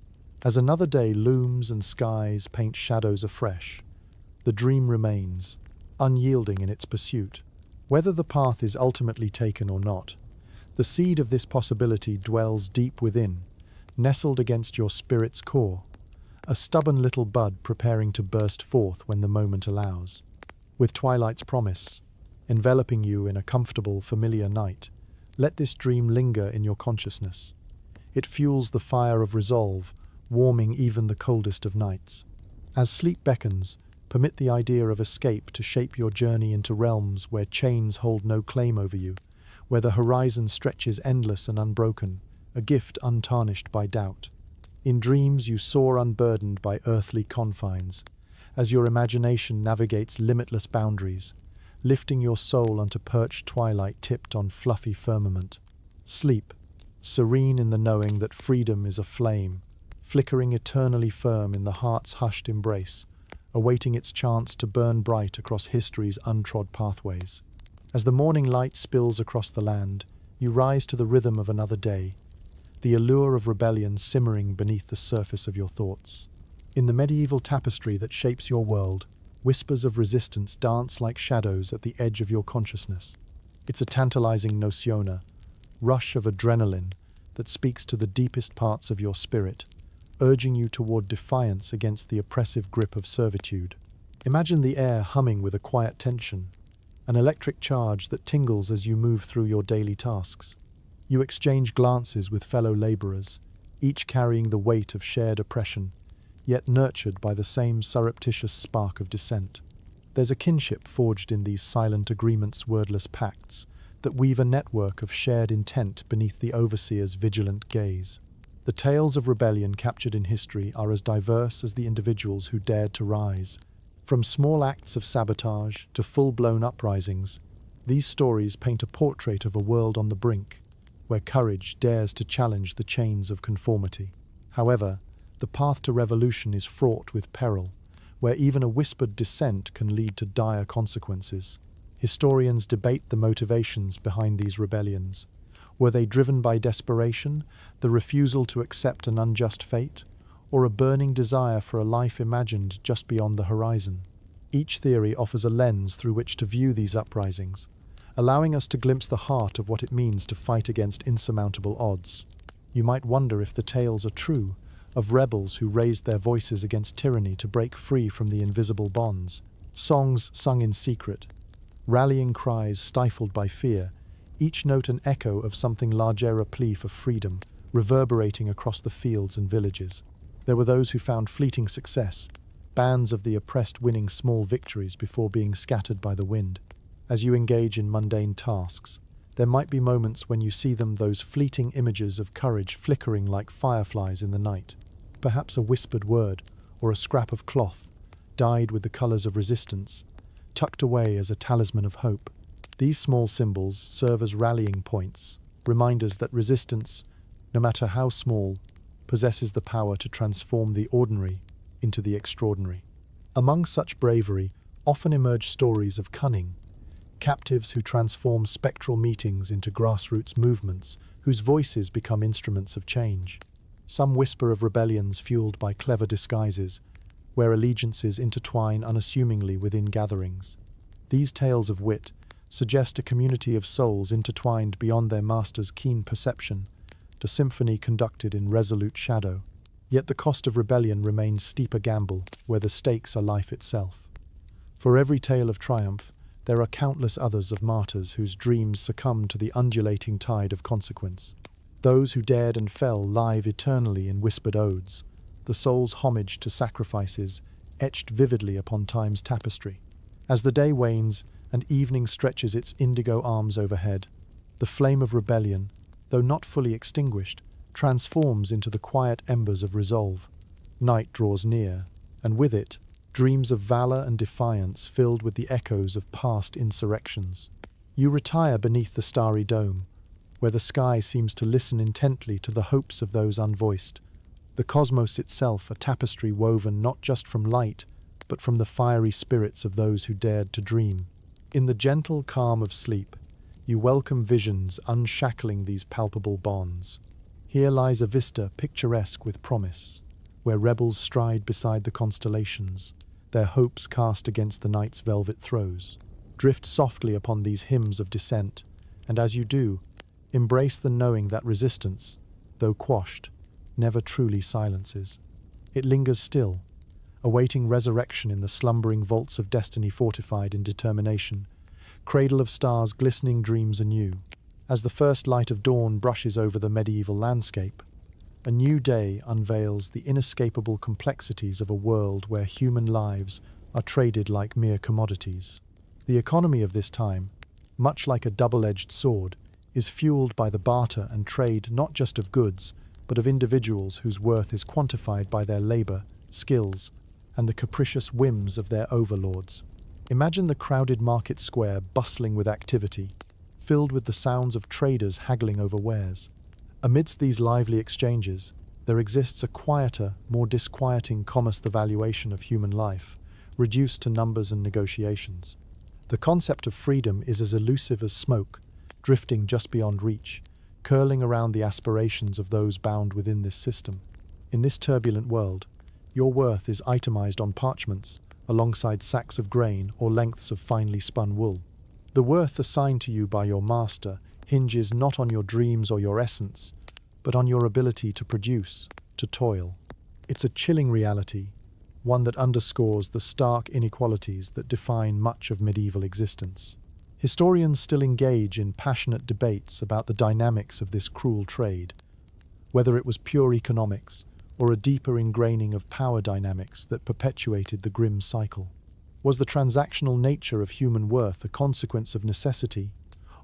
As another day looms and skies paint shadows afresh, the dream remains, unyielding in its pursuit. Whether the path is ultimately taken or not, the seed of this possibility dwells deep within, nestled against your spirit's core, a stubborn little bud preparing to burst forth when the moment allows. With twilight's promise, enveloping you in a comfortable, familiar night, let this dream linger in your consciousness. It fuels the fire of resolve, warming even the coldest of nights. As sleep beckons, Permit the idea of escape to shape your journey into realms where chains hold no claim over you, where the horizon stretches endless and unbroken, a gift untarnished by doubt. In dreams you soar unburdened by earthly confines, as your imagination navigates limitless boundaries, lifting your soul onto perched twilight tipped on fluffy firmament. Sleep, serene in the knowing that freedom is a flame, flickering eternally firm in the heart's hushed embrace, awaiting its chance to burn bright across history's untrod pathways. As the morning light spills across the land, you rise to the rhythm of another day, the allure of rebellion simmering beneath the surface of your thoughts. In the medieval tapestry that shapes your world, whispers of resistance dance like shadows at the edge of your consciousness. It's a tantalizing nociona, rush of adrenaline that speaks to the deepest parts of your spirit, urging you toward defiance against the oppressive grip of servitude. Imagine the air humming with a quiet tension, an electric charge that tingles as you move through your daily tasks. You exchange glances with fellow laborers, each carrying the weight of shared oppression, yet nurtured by the same surreptitious spark of dissent. There's a kinship forged in these silent agreements, wordless pacts, that weave a network of shared intent beneath the overseer's vigilant gaze. The tales of rebellion captured in history are as diverse as the individuals who dared to rise. From small acts of sabotage to full-blown uprisings, these stories paint a portrait of a world on the brink, where courage dares to challenge the chains of conformity. However, the path to revolution is fraught with peril, where even a whispered dissent can lead to dire consequences. Historians debate the motivations behind these rebellions. Were they driven by desperation, the refusal to accept an unjust fate, or a burning desire for a life imagined just beyond the horizon? Each theory offers a lens through which to view these uprisings, allowing us to glimpse the heart of what it means to fight against insurmountable odds. You might wonder if the tales are true, of rebels who raised their voices against tyranny to break free from the invisible bonds, songs sung in secret, rallying cries stifled by fear, each note an echo of something larger, a plea for freedom, reverberating across the fields and villages. There were those who found fleeting success, bands of the oppressed winning small victories before being scattered by the wind. As you engage in mundane tasks, there might be moments when you see them, those fleeting images of courage flickering like fireflies in the night. Perhaps a whispered word or a scrap of cloth, dyed with the colors of resistance, tucked away as a talisman of hope. These small symbols serve as rallying points, reminders that resistance, no matter how small, possesses the power to transform the ordinary into the extraordinary. Among such bravery often emerge stories of cunning, captives who transform spectral meetings into grassroots movements, whose voices become instruments of change. Some whisper of rebellions fueled by clever disguises, where allegiances intertwine unassumingly within gatherings. These tales of wit suggest a community of souls intertwined beyond their master's keen perception, a symphony conducted in resolute shadow. Yet the cost of rebellion remains steep, a gamble where the stakes are life itself. For every tale of triumph, there are countless others of martyrs whose dreams succumb to the undulating tide of consequence. Those who dared and fell live eternally in whispered odes, the soul's homage to sacrifices etched vividly upon time's tapestry. As the day wanes and evening stretches its indigo arms overhead, the flame of rebellion, though not fully extinguished, transforms into the quiet embers of resolve. Night draws near, and with it, dreams of valor and defiance filled with the echoes of past insurrections. You retire beneath the starry dome, where the sky seems to listen intently to the hopes of those unvoiced. The cosmos itself a tapestry woven not just from light, but from the fiery spirits of those who dared to dream. In the gentle calm of sleep, you welcome visions unshackling these palpable bonds. Here lies a vista picturesque with promise, where rebels stride beside the constellations, their hopes cast against the night's velvet throes. Drift softly upon these hymns of dissent, and as you do, embrace the knowing that resistance, though quashed, never truly silences. It lingers still, awaiting resurrection in the slumbering vaults of destiny, fortified in determination, cradle of stars glistening dreams anew. As the first light of dawn brushes over the medieval landscape, a new day unveils the inescapable complexities of a world where human lives are traded like mere commodities. The economy of this time, much like a double-edged sword, is fueled by the barter and trade not just of goods, but of individuals whose worth is quantified by their labor, skills, and the capricious whims of their overlords. Imagine the crowded market square bustling with activity, filled with the sounds of traders haggling over wares. Amidst these lively exchanges, there exists a quieter, more disquieting commerce, the valuation of human life, reduced to numbers and negotiations. The concept of freedom is as elusive as smoke, drifting just beyond reach, curling around the aspirations of those bound within this system. In this turbulent world, your worth is itemized on parchments, alongside sacks of grain or lengths of finely spun wool. The worth assigned to you by your master hinges not on your dreams or your essence, but on your ability to produce, to toil. It's a chilling reality, one that underscores the stark inequalities that define much of medieval existence. Historians still engage in passionate debates about the dynamics of this cruel trade, whether it was pure economics or a deeper ingraining of power dynamics that perpetuated the grim cycle. Was the transactional nature of human worth a consequence of necessity,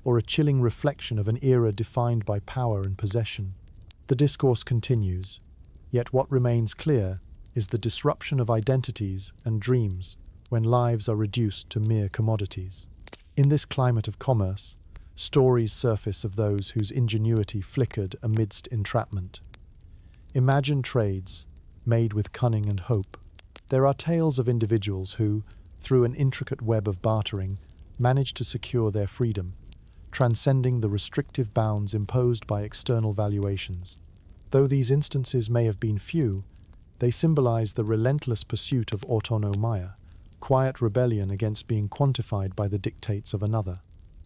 or a chilling reflection of an era defined by power and possession? The discourse continues, yet what remains clear is the disruption of identities and dreams when lives are reduced to mere commodities. In this climate of commerce, stories surface of those whose ingenuity flickered amidst entrapment. Imagine trades made with cunning and hope. There are tales of individuals who, through an intricate web of bartering, managed to secure their freedom, transcending the restrictive bounds imposed by external valuations. Though these instances may have been few, they symbolize the relentless pursuit of autonomia, quiet rebellion against being quantified by the dictates of another.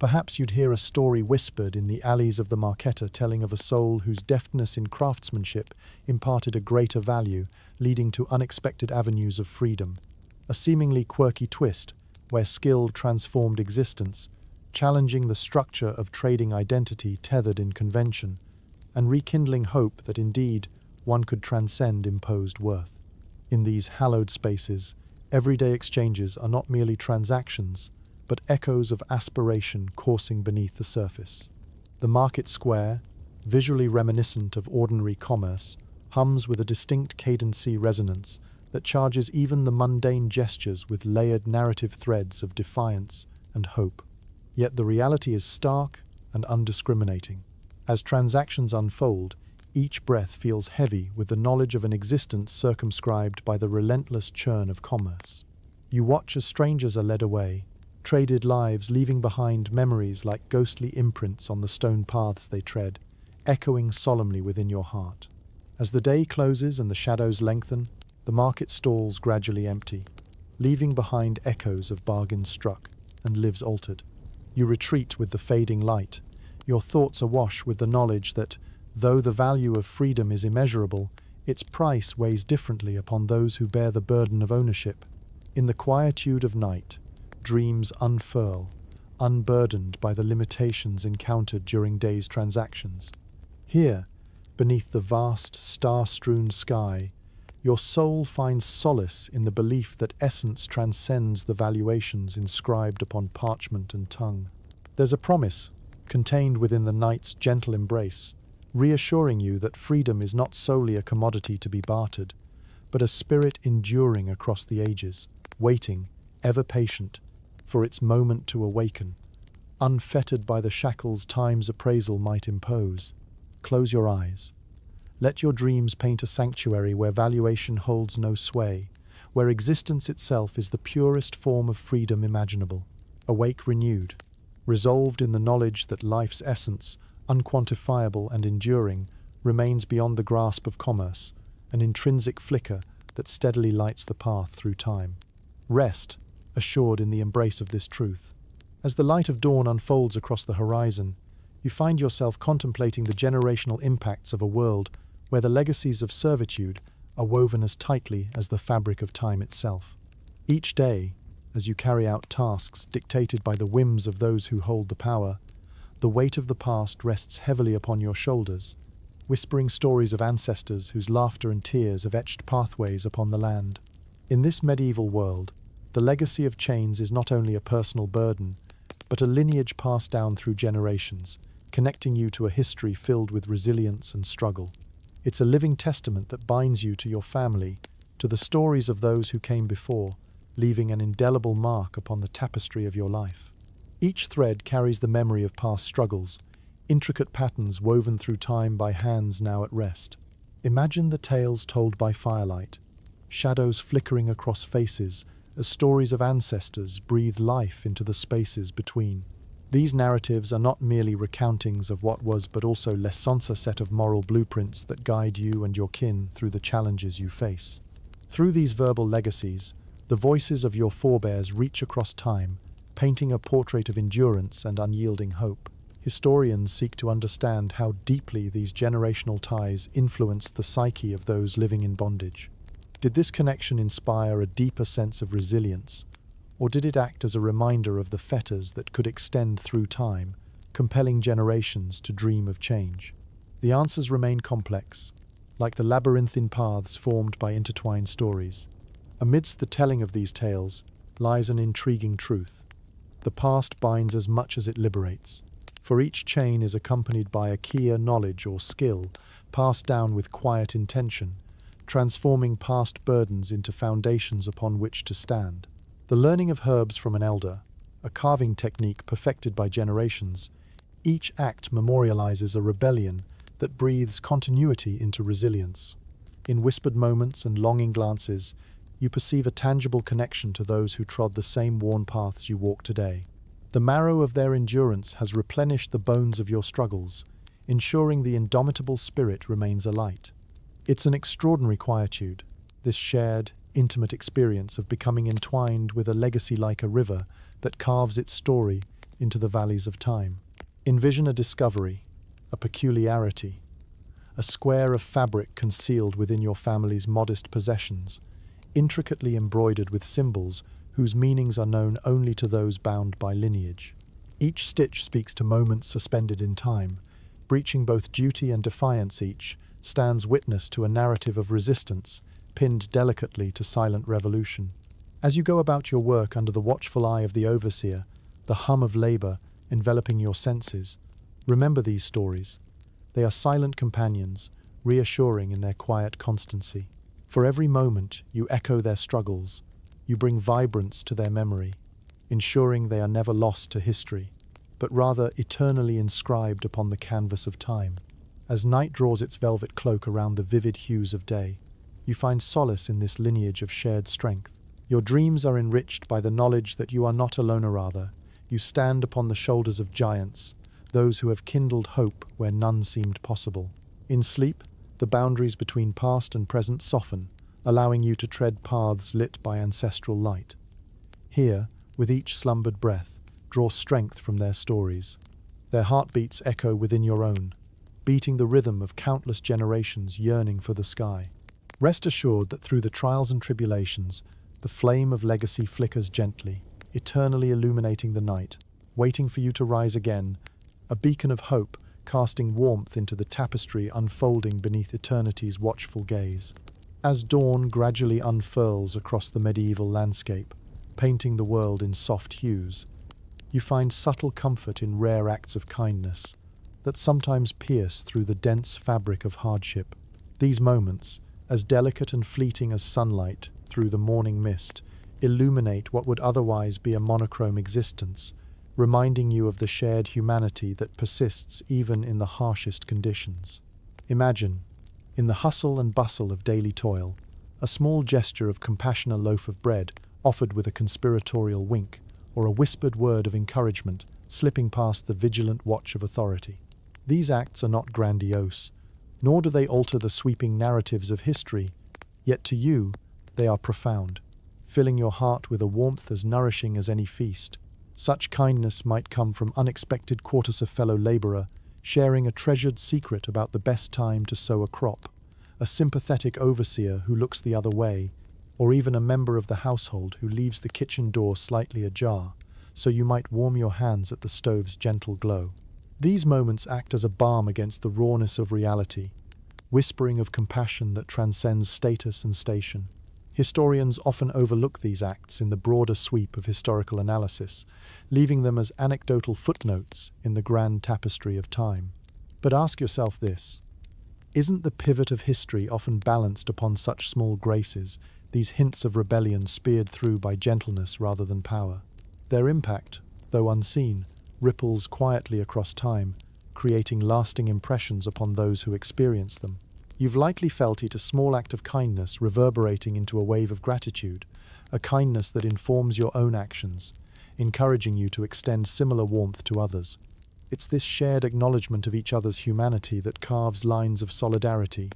Perhaps you'd hear a story whispered in the alleys of the Marquetta telling of a soul whose deftness in craftsmanship imparted a greater value, leading to unexpected avenues of freedom. A seemingly quirky twist, where skill transformed existence, challenging the structure of trading identity tethered in convention, and rekindling hope that indeed one could transcend imposed worth. In these hallowed spaces, everyday exchanges are not merely transactions, but echoes of aspiration coursing beneath the surface. The market square, visually reminiscent of ordinary commerce, hums with a distinct cadency resonance that charges even the mundane gestures with layered narrative threads of defiance and hope. Yet the reality is stark and undiscriminating. As transactions unfold, each breath feels heavy with the knowledge of an existence circumscribed by the relentless churn of commerce. You watch as strangers are led away, traded lives leaving behind memories like ghostly imprints on the stone paths they tread, echoing solemnly within your heart. As the day closes and the shadows lengthen, the market stalls gradually empty, leaving behind echoes of bargains struck and lives altered. You retreat with the fading light, your thoughts awash with the knowledge that, though the value of freedom is immeasurable, its price weighs differently upon those who bear the burden of ownership. In the quietude of night, dreams unfurl, unburdened by the limitations encountered during day's transactions. Here, beneath the vast, star-strewn sky, your soul finds solace in the belief that essence transcends the valuations inscribed upon parchment and tongue. There's a promise, contained within the night's gentle embrace, reassuring you that freedom is not solely a commodity to be bartered, but a spirit enduring across the ages, waiting, ever patient, for its moment to awaken, unfettered by the shackles time's appraisal might impose. Close your eyes. Let your dreams paint a sanctuary where valuation holds no sway, where existence itself is the purest form of freedom imaginable. Awake renewed, resolved in the knowledge that life's essence, unquantifiable and enduring, remains beyond the grasp of commerce, an intrinsic flicker that steadily lights the path through time. Rest, assured in the embrace of this truth. As the light of dawn unfolds across the horizon, you find yourself contemplating the generational impacts of a world where the legacies of servitude are woven as tightly as the fabric of time itself. Each day, as you carry out tasks dictated by the whims of those who hold the power, the weight of the past rests heavily upon your shoulders, whispering stories of ancestors whose laughter and tears have etched pathways upon the land. In this medieval world, The legacy of chains is not only a personal burden, but a lineage passed down through generations, connecting you to a history filled with resilience and struggle. It's a living testament that binds you to your family, to the stories of those who came before, leaving an indelible mark upon the tapestry of your life. Each thread carries the memory of past struggles, intricate patterns woven through time by hands now at rest. Imagine the tales told by firelight, shadows flickering across faces as stories of ancestors breathe life into the spaces between. These narratives are not merely recountings of what was, but also lessons, a set of moral blueprints that guide you and your kin through the challenges you face. Through these verbal legacies, the voices of your forebears reach across time, painting a portrait of endurance and unyielding hope. Historians seek to understand how deeply these generational ties influenced the psyche of those living in bondage. Did this connection inspire a deeper sense of resilience, or did it act as a reminder of the fetters that could extend through time, compelling generations to dream of change? The answers remain complex, like the labyrinthine paths formed by intertwined stories. Amidst the telling of these tales lies an intriguing truth. The past binds as much as it liberates, for each chain is accompanied by a key knowledge or skill passed down with quiet intention, transforming past burdens into foundations upon which to stand. The learning of herbs from an elder, a carving technique perfected by generations, each act memorializes a rebellion that breathes continuity into resilience. In whispered moments and longing glances, you perceive a tangible connection to those who trod the same worn paths you walk today. The marrow of their endurance has replenished the bones of your struggles, ensuring the indomitable spirit remains alight. It's an extraordinary quietude, this shared, intimate experience of becoming entwined with a legacy like a river that carves its story into the valleys of time. Envision a discovery, a peculiarity, a square of fabric concealed within your family's modest possessions, intricately embroidered with symbols whose meanings are known only to those bound by lineage. Each stitch speaks to moments suspended in time, breaching both duty and defiance. Each stands witness to a narrative of resistance, pinned delicately to silent revolution. As you go about your work under the watchful eye of the overseer, the hum of labor enveloping your senses, remember these stories. They are silent companions, reassuring in their quiet constancy. For every moment you echo their struggles, you bring vibrance to their memory, ensuring they are never lost to history, but rather eternally inscribed upon the canvas of time. As night draws its velvet cloak around the vivid hues of day, you find solace in this lineage of shared strength. Your dreams are enriched by the knowledge that you are not alone, or rather, you stand upon the shoulders of giants, those who have kindled hope where none seemed possible. In sleep, the boundaries between past and present soften, allowing you to tread paths lit by ancestral light. Here, with each slumbered breath, draw strength from their stories. Their heartbeats echo within your own, beating the rhythm of countless generations yearning for the sky. Rest assured that through the trials and tribulations, the flame of legacy flickers gently, eternally illuminating the night, waiting for you to rise again, a beacon of hope casting warmth into the tapestry unfolding beneath eternity's watchful gaze. As dawn gradually unfurls across the medieval landscape, painting the world in soft hues, you find subtle comfort in rare acts of kindness that sometimes pierce through the dense fabric of hardship. These moments, as delicate and fleeting as sunlight through the morning mist, illuminate what would otherwise be a monochrome existence, reminding you of the shared humanity that persists even in the harshest conditions. Imagine, in the hustle and bustle of daily toil, a small gesture of compassion, a loaf of bread offered with a conspiratorial wink, or a whispered word of encouragement slipping past the vigilant watch of authority. These acts are not grandiose, nor do they alter the sweeping narratives of history, yet to you they are profound, filling your heart with a warmth as nourishing as any feast. Such kindness might come from unexpected quarters, a fellow laborer sharing a treasured secret about the best time to sow a crop, a sympathetic overseer who looks the other way, or even a member of the household who leaves the kitchen door slightly ajar, so you might warm your hands at the stove's gentle glow. These moments act as a balm against the rawness of reality, whispering of compassion that transcends status and station. Historians often overlook these acts in the broader sweep of historical analysis, leaving them as anecdotal footnotes in the grand tapestry of time. But ask yourself this: isn't the pivot of history often balanced upon such small graces, these hints of rebellion speared through by gentleness rather than power? Their impact, though unseen, ripples quietly across time, creating lasting impressions upon those who experience them. You've likely felt it, a small act of kindness reverberating into a wave of gratitude, a kindness that informs your own actions, encouraging you to extend similar warmth to others. It's this shared acknowledgement of each other's humanity that carves lines of solidarity,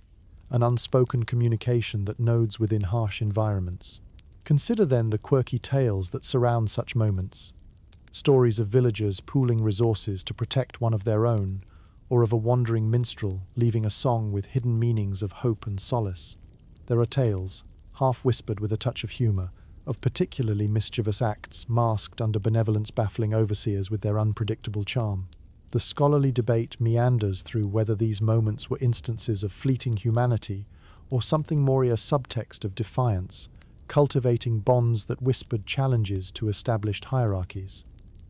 an unspoken communication that nodes within harsh environments. Consider then the quirky tales that surround such moments. Stories of villagers pooling resources to protect one of their own, or of a wandering minstrel leaving a song with hidden meanings of hope and solace. There are tales, half whispered with a touch of humour, of particularly mischievous acts masked under benevolence baffling overseers with their unpredictable charm. The scholarly debate meanders through whether these moments were instances of fleeting humanity or something more a subtext of defiance, cultivating bonds that whispered challenges to established hierarchies.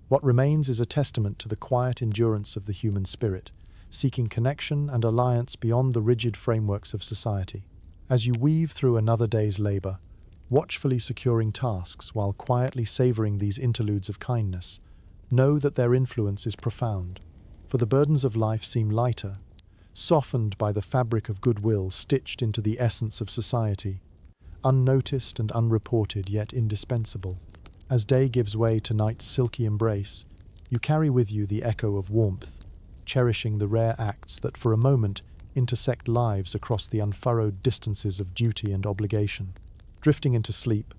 What remains is a testament to the quiet endurance of the human spirit, seeking connection and alliance beyond the rigid frameworks of society. As you weave through another day's labor, watchfully securing tasks while quietly savoring these interludes of kindness, know that their influence is profound. For the burdens of life seem lighter, softened by the fabric of goodwill stitched into the essence of society, unnoticed and unreported yet indispensable. As day gives way to night's silky embrace, you carry with you the echo of warmth, cherishing the rare acts that for a moment intersect lives across the unfurrowed distances of duty and obligation. Drifting into sleep,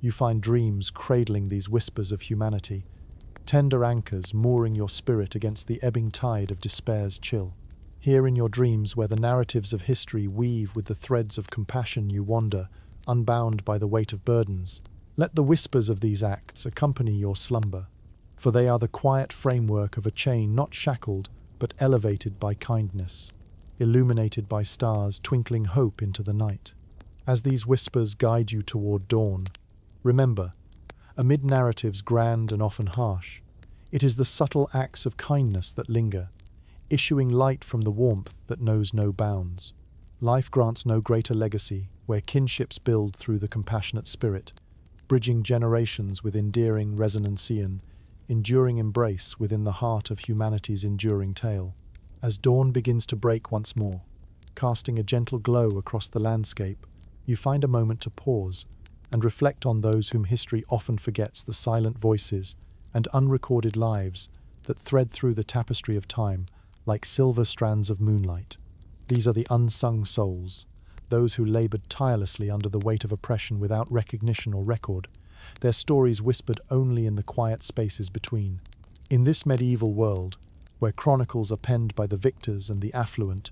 you find dreams cradling these whispers of humanity, tender anchors mooring your spirit against the ebbing tide of despair's chill. Here in your dreams, where the narratives of history weave with the threads of compassion, you wander, unbound by the weight of burdens. Let the whispers of these acts accompany your slumber, for they are the quiet framework of a chain not shackled but elevated by kindness, illuminated by stars twinkling hope into the night. As these whispers guide you toward dawn, remember, amid narratives grand and often harsh, it is the subtle acts of kindness that linger, issuing light from the warmth that knows no bounds. Life grants no greater legacy where kinships build through the compassionate spirit, bridging generations with endearing resonancian, enduring embrace within the heart of humanity's enduring tale. As dawn begins to break once more, casting a gentle glow across the landscape, you find a moment to pause and reflect on those whom history often forgets, the silent voices and unrecorded lives that thread through the tapestry of time like silver strands of moonlight. These are the unsung souls, those who labored tirelessly under the weight of oppression without recognition or record, their stories whispered only in the quiet spaces between. In this medieval world, where chronicles are penned by the victors and the affluent,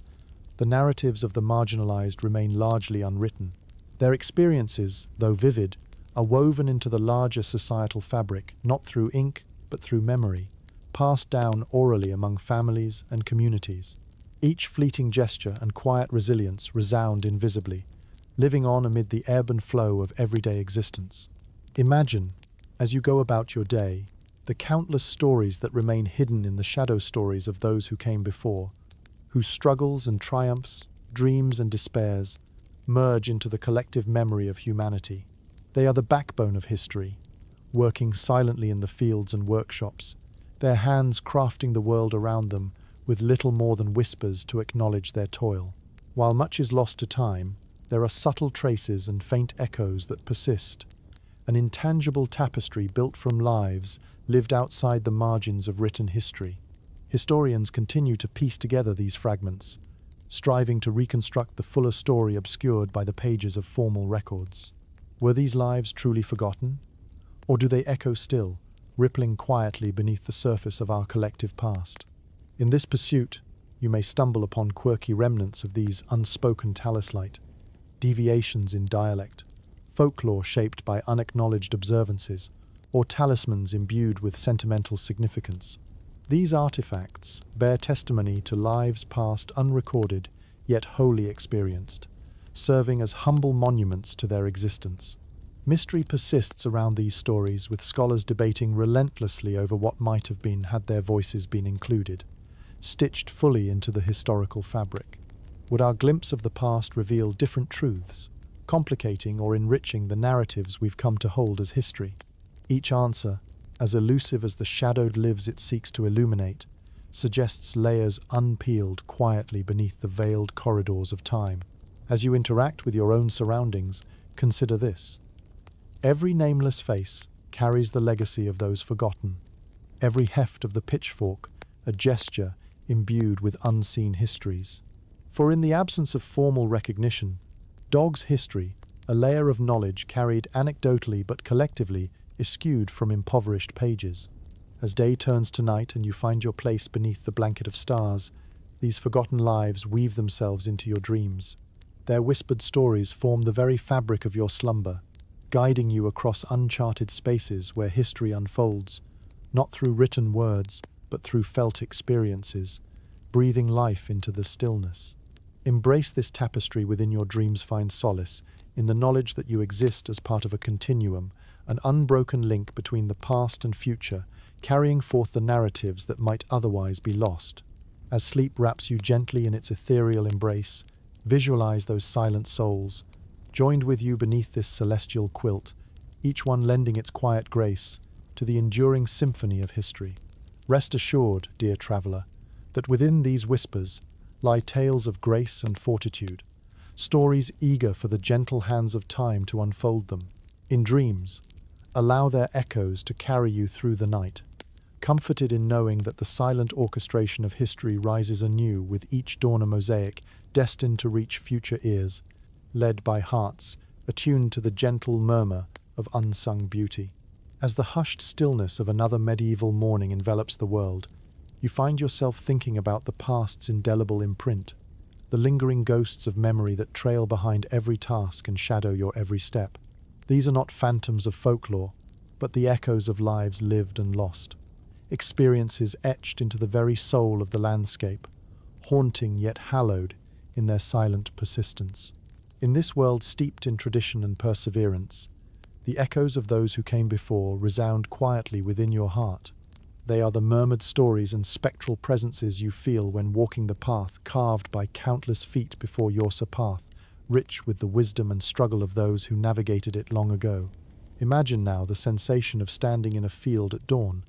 the narratives of the marginalized remain largely unwritten. Their experiences, though vivid, are woven into the larger societal fabric, not through ink, but through memory, passed down orally among families and communities. Each fleeting gesture and quiet resilience resound invisibly, living on amid the ebb and flow of everyday existence. Imagine, as you go about your day, the countless stories that remain hidden in the shadow stories of those who came before, whose struggles and triumphs, dreams and despairs, merge into the collective memory of humanity. They are the backbone of history, working silently in the fields and workshops, their hands crafting the world around them with little more than whispers to acknowledge their toil. While much is lost to time, there are subtle traces and faint echoes that persist, an intangible tapestry built from lives lived outside the margins of written history. Historians continue to piece together these fragments, striving to reconstruct the fuller story obscured by the pages of formal records. Were these lives truly forgotten? Or do they echo still, rippling quietly beneath the surface of our collective past? In this pursuit, you may stumble upon quirky remnants of these unspoken talislight, deviations in dialect, folklore shaped by unacknowledged observances, or talismans imbued with sentimental significance. These artifacts bear testimony to lives past unrecorded, yet wholly experienced, serving as humble monuments to their existence. Mystery persists around these stories, with scholars debating relentlessly over what might have been had their voices been included, stitched fully into the historical fabric. Would our glimpse of the past reveal different truths, complicating or enriching the narratives we've come to hold as history? Each answer, as elusive as the shadowed lives it seeks to illuminate, suggests layers unpeeled quietly beneath the veiled corridors of time. As you interact with your own surroundings, consider this. Every nameless face carries the legacy of those forgotten. Every heft of the pitchfork, a gesture imbued with unseen histories. For in the absence of formal recognition, Dog's history, a layer of knowledge carried anecdotally but collectively, is skewed from impoverished pages. As day turns to night and you find your place beneath the blanket of stars, these forgotten lives weave themselves into your dreams. Their whispered stories form the very fabric of your slumber, guiding you across uncharted spaces where history unfolds, not through written words, but through felt experiences, breathing life into the stillness. Embrace this tapestry within your dreams. Find solace in the knowledge that you exist as part of a continuum, an unbroken link between the past and future, carrying forth the narratives that might otherwise be lost. As sleep wraps you gently in its ethereal embrace, visualize those silent souls, joined with you beneath this celestial quilt, each one lending its quiet grace to the enduring symphony of history. Rest assured, dear traveler, that within these whispers lie tales of grace and fortitude, stories eager for the gentle hands of time to unfold them. In dreams, allow their echoes to carry you through the night, comforted in knowing that the silent orchestration of history rises anew with each dawn, a mosaic destined to reach future ears, led by hearts attuned to the gentle murmur of unsung beauty. As the hushed stillness of another medieval morning envelops the world, you find yourself thinking about the past's indelible imprint, the lingering ghosts of memory that trail behind every task and shadow your every step. These are not phantoms of folklore, but the echoes of lives lived and lost, experiences etched into the very soul of the landscape, haunting yet hallowed in their silent persistence. In this world steeped in tradition and perseverance, the echoes of those who came before resound quietly within your heart. They are the murmured stories and spectral presences you feel when walking the path carved by countless feet before your path, rich with the wisdom and struggle of those who navigated it long ago. Imagine now the sensation of standing in a field at dawn,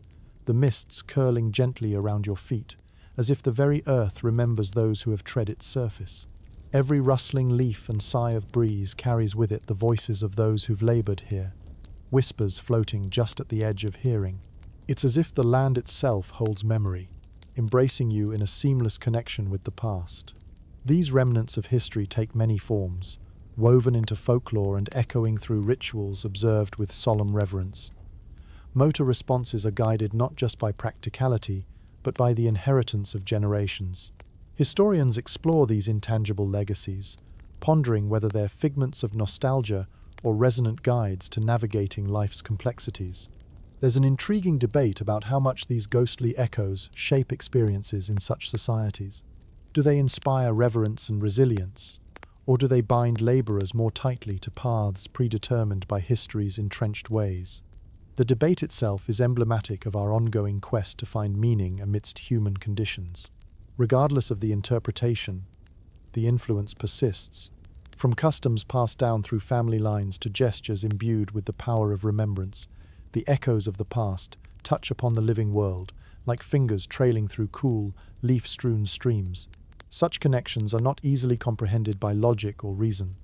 the mists curling gently around your feet, as if the very earth remembers those who have tread its surface. Every rustling leaf and sigh of breeze carries with it the voices of those who've labored here, whispers floating just at the edge of hearing. It's as if the land itself holds memory, embracing you in a seamless connection with the past. These remnants of history take many forms, woven into folklore and echoing through rituals observed with solemn reverence. Motor responses are guided not just by practicality, but by the inheritance of generations. Historians explore these intangible legacies, pondering whether they're figments of nostalgia or resonant guides to navigating life's complexities. There's an intriguing debate about how much these ghostly echoes shape experiences in such societies. Do they inspire reverence and resilience, or do they bind laborers more tightly to paths predetermined by history's entrenched ways? The debate itself is emblematic of our ongoing quest to find meaning amidst human conditions. Regardless of the interpretation, the influence persists, from customs passed down through family lines to gestures imbued with the power of remembrance. The echoes of the past touch upon the living world, like fingers trailing through cool, leaf-strewn streams. Such connections are not easily comprehended by logic or reason.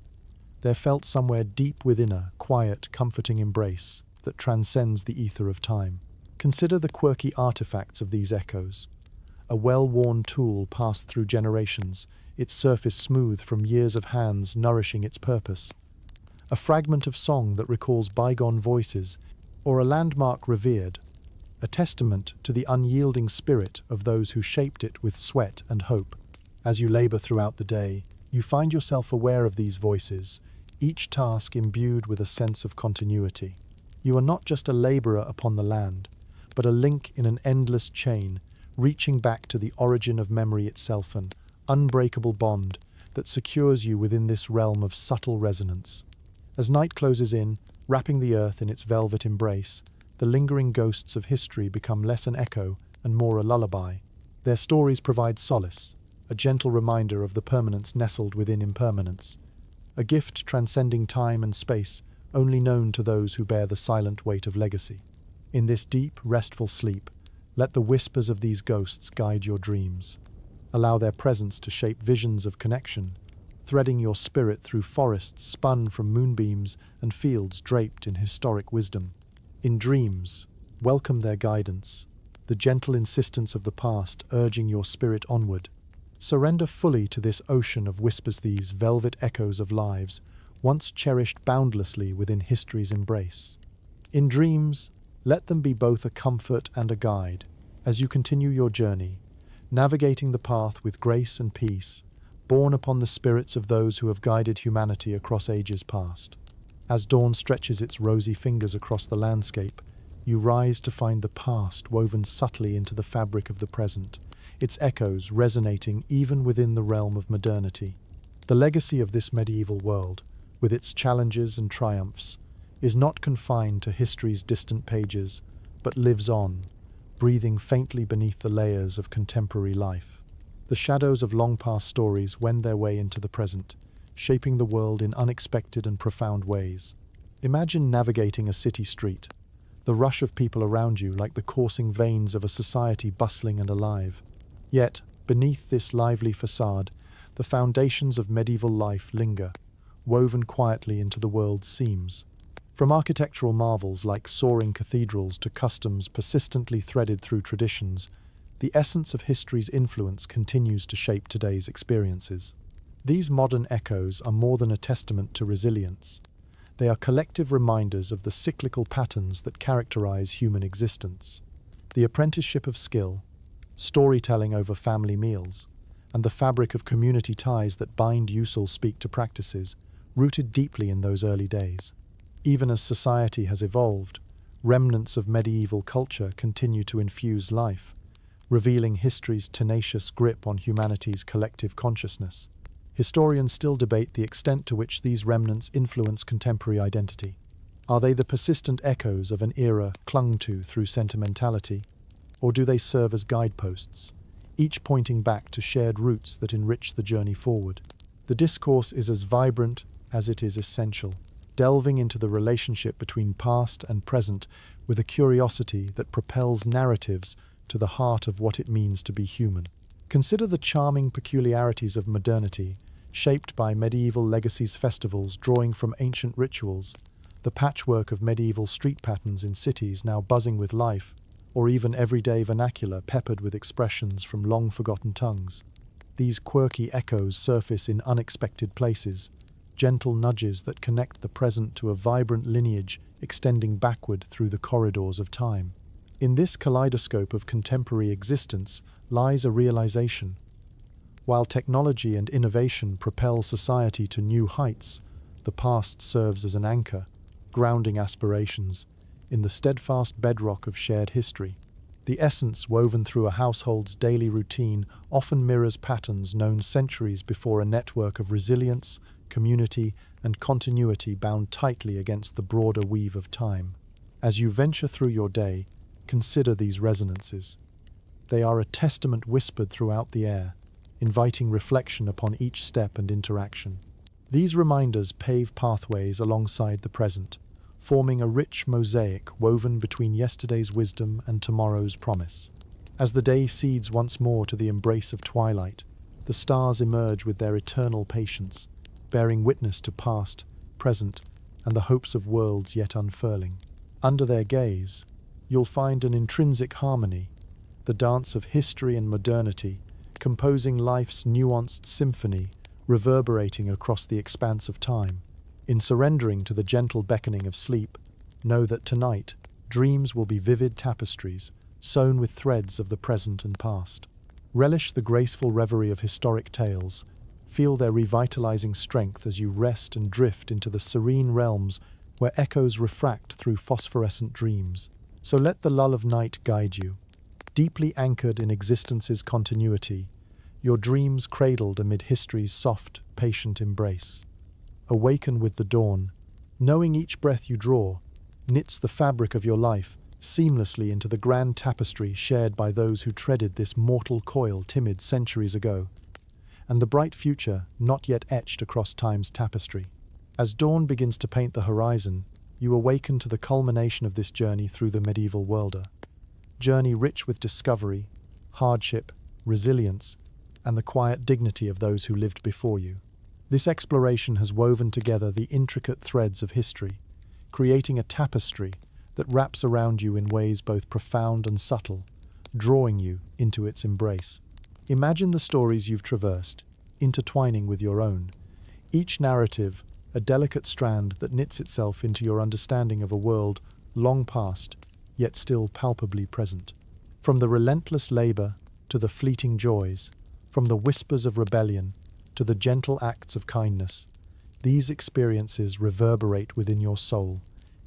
They're felt somewhere deep within a quiet, comforting embrace that transcends the ether of time. Consider the quirky artifacts of these echoes. A well-worn tool passed through generations, its surface smooth from years of hands nourishing its purpose. A fragment of song that recalls bygone voices, or a landmark revered, a testament to the unyielding spirit of those who shaped it with sweat and hope. As you labor throughout the day, you find yourself aware of these voices, each task imbued with a sense of continuity. You are not just a laborer upon the land, but a link in an endless chain, reaching back to the origin of memory itself, an unbreakable bond that secures you within this realm of subtle resonance. As night closes in, wrapping the earth in its velvet embrace, the lingering ghosts of history become less an echo and more a lullaby. Their stories provide solace, a gentle reminder of the permanence nestled within impermanence, a gift transcending time and space, only known to those who bear the silent weight of legacy. In this deep, restful sleep, let the whispers of these ghosts guide your dreams. Allow their presence to shape visions of connection, threading your spirit through forests spun from moonbeams and fields draped in historic wisdom. In dreams, welcome their guidance, the gentle insistence of the past urging your spirit onward. Surrender fully to this ocean of whispers, these velvet echoes of lives once cherished boundlessly within history's embrace. In dreams, let them be both a comfort and a guide as you continue your journey, navigating the path with grace and peace, borne upon the spirits of those who have guided humanity across ages past. As dawn stretches its rosy fingers across the landscape, you rise to find the past woven subtly into the fabric of the present, its echoes resonating even within the realm of modernity. The legacy of this medieval world, with its challenges and triumphs, is not confined to history's distant pages, but lives on, breathing faintly beneath the layers of contemporary life. The shadows of long-past stories wend their way into the present, shaping the world in unexpected and profound ways. Imagine navigating a city street, the rush of people around you like the coursing veins of a society bustling and alive. Yet, beneath this lively facade, the foundations of medieval life linger, woven quietly into the world's seams. From architectural marvels like soaring cathedrals to customs persistently threaded through traditions, the essence of history's influence continues to shape today's experiences. These modern echoes are more than a testament to resilience. They are collective reminders of the cyclical patterns that characterize human existence. The apprenticeship of skill, storytelling over family meals, and the fabric of community ties that bind useful speak to practices rooted deeply in those early days. Even as society has evolved, remnants of medieval culture continue to infuse life, revealing history's tenacious grip on humanity's collective consciousness. Historians still debate the extent to which these remnants influence contemporary identity. Are they the persistent echoes of an era clung to through sentimentality, or do they serve as guideposts, each pointing back to shared roots that enrich the journey forward? The discourse is as vibrant as it is essential, delving into the relationship between past and present with a curiosity that propels narratives to the heart of what it means to be human. Consider the charming peculiarities of modernity, shaped by medieval legacies, festivals drawing from ancient rituals, the patchwork of medieval street patterns in cities now buzzing with life, or even everyday vernacular peppered with expressions from long-forgotten tongues. These quirky echoes surface in unexpected places, gentle nudges that connect the present to a vibrant lineage extending backward through the corridors of time. In this kaleidoscope of contemporary existence lies a realization. While technology and innovation propel society to new heights, the past serves as an anchor, grounding aspirations in the steadfast bedrock of shared history. The essence woven through a household's daily routine often mirrors patterns known centuries before, a network of resilience, community, and continuity bound tightly against the broader weave of time. As you venture through your day, consider these resonances. They are a testament whispered throughout the air, inviting reflection upon each step and interaction. These reminders pave pathways alongside the present, forming a rich mosaic woven between yesterday's wisdom and tomorrow's promise. As the day cedes once more to the embrace of twilight, the stars emerge with their eternal patience, bearing witness to past, present, and the hopes of worlds yet unfurling. Under their gaze, you'll find an intrinsic harmony, the dance of history and modernity, composing life's nuanced symphony, reverberating across the expanse of time. In surrendering to the gentle beckoning of sleep, know that tonight, dreams will be vivid tapestries, sewn with threads of the present and past. Relish the graceful reverie of historic tales, feel their revitalizing strength as you rest and drift into the serene realms where echoes refract through phosphorescent dreams. So let the lull of night guide you. Deeply anchored in existence's continuity, your dreams cradled amid history's soft, patient embrace. Awaken with the dawn, knowing each breath you draw knits the fabric of your life seamlessly into the grand tapestry shared by those who treaded this mortal coil timid centuries ago, and the bright future not yet etched across time's tapestry. As dawn begins to paint the horizon, you awaken to the culmination of this journey through the medieval world. Journey rich with discovery, hardship, resilience, and the quiet dignity of those who lived before you. This exploration has woven together the intricate threads of history, creating a tapestry that wraps around you in ways both profound and subtle, drawing you into its embrace. Imagine the stories you've traversed, intertwining with your own, each narrative a delicate strand that knits itself into your understanding of a world long past, yet still palpably present. From the relentless labor to the fleeting joys, from the whispers of rebellion to the gentle acts of kindness, these experiences reverberate within your soul,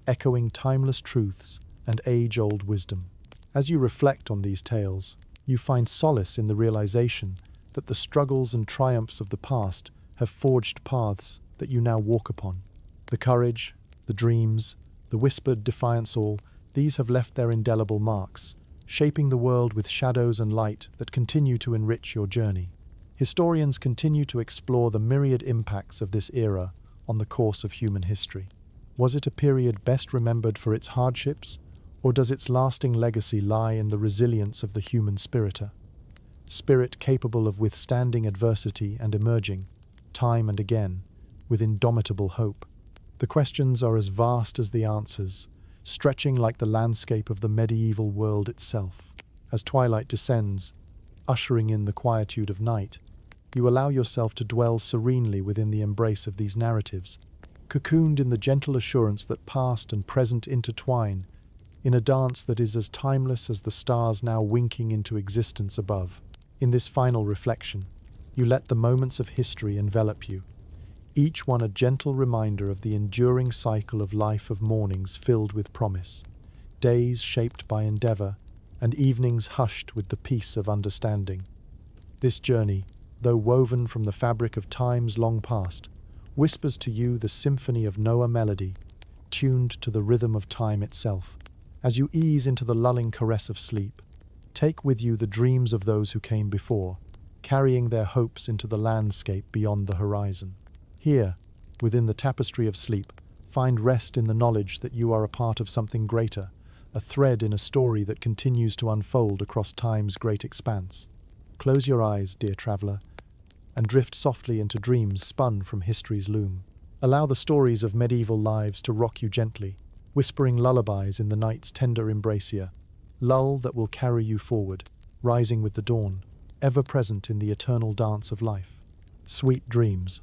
echoing timeless truths and age-old wisdom. As you reflect on these tales, you find solace in the realization that the struggles and triumphs of the past have forged paths that you now walk upon. The courage, the dreams, the whispered defiance, all these have left their indelible marks, shaping the world with shadows and light that continue to enrich your journey. Historians continue to explore the myriad impacts of this era on the course of human history. Was it a period best remembered for its hardships, or does its lasting legacy lie in the resilience of the human spirit capable of withstanding adversity and emerging, time and again, with indomitable hope? The questions are as vast as the answers, stretching like the landscape of the medieval world itself. As twilight descends, ushering in the quietude of night, you allow yourself to dwell serenely within the embrace of these narratives, cocooned in the gentle assurance that past and present intertwine in a dance that is as timeless as the stars now winking into existence above. In this final reflection, you let the moments of history envelop you, each one a gentle reminder of the enduring cycle of life, of mornings filled with promise, days shaped by endeavor, and evenings hushed with the peace of understanding. This journey, though woven from the fabric of times long past, whispers to you the symphony of Noah melody, tuned to the rhythm of time itself. As you ease into the lulling caress of sleep, take with you the dreams of those who came before, carrying their hopes into the landscape beyond the horizon. Here, within the tapestry of sleep, find rest in the knowledge that you are a part of something greater, a thread in a story that continues to unfold across time's great expanse. Close your eyes, dear traveler, and drift softly into dreams spun from history's loom. Allow the stories of medieval lives to rock you gently, whispering lullabies in the night's tender embracia, lull that will carry you forward, rising with the dawn, ever present in the eternal dance of life. Sweet dreams.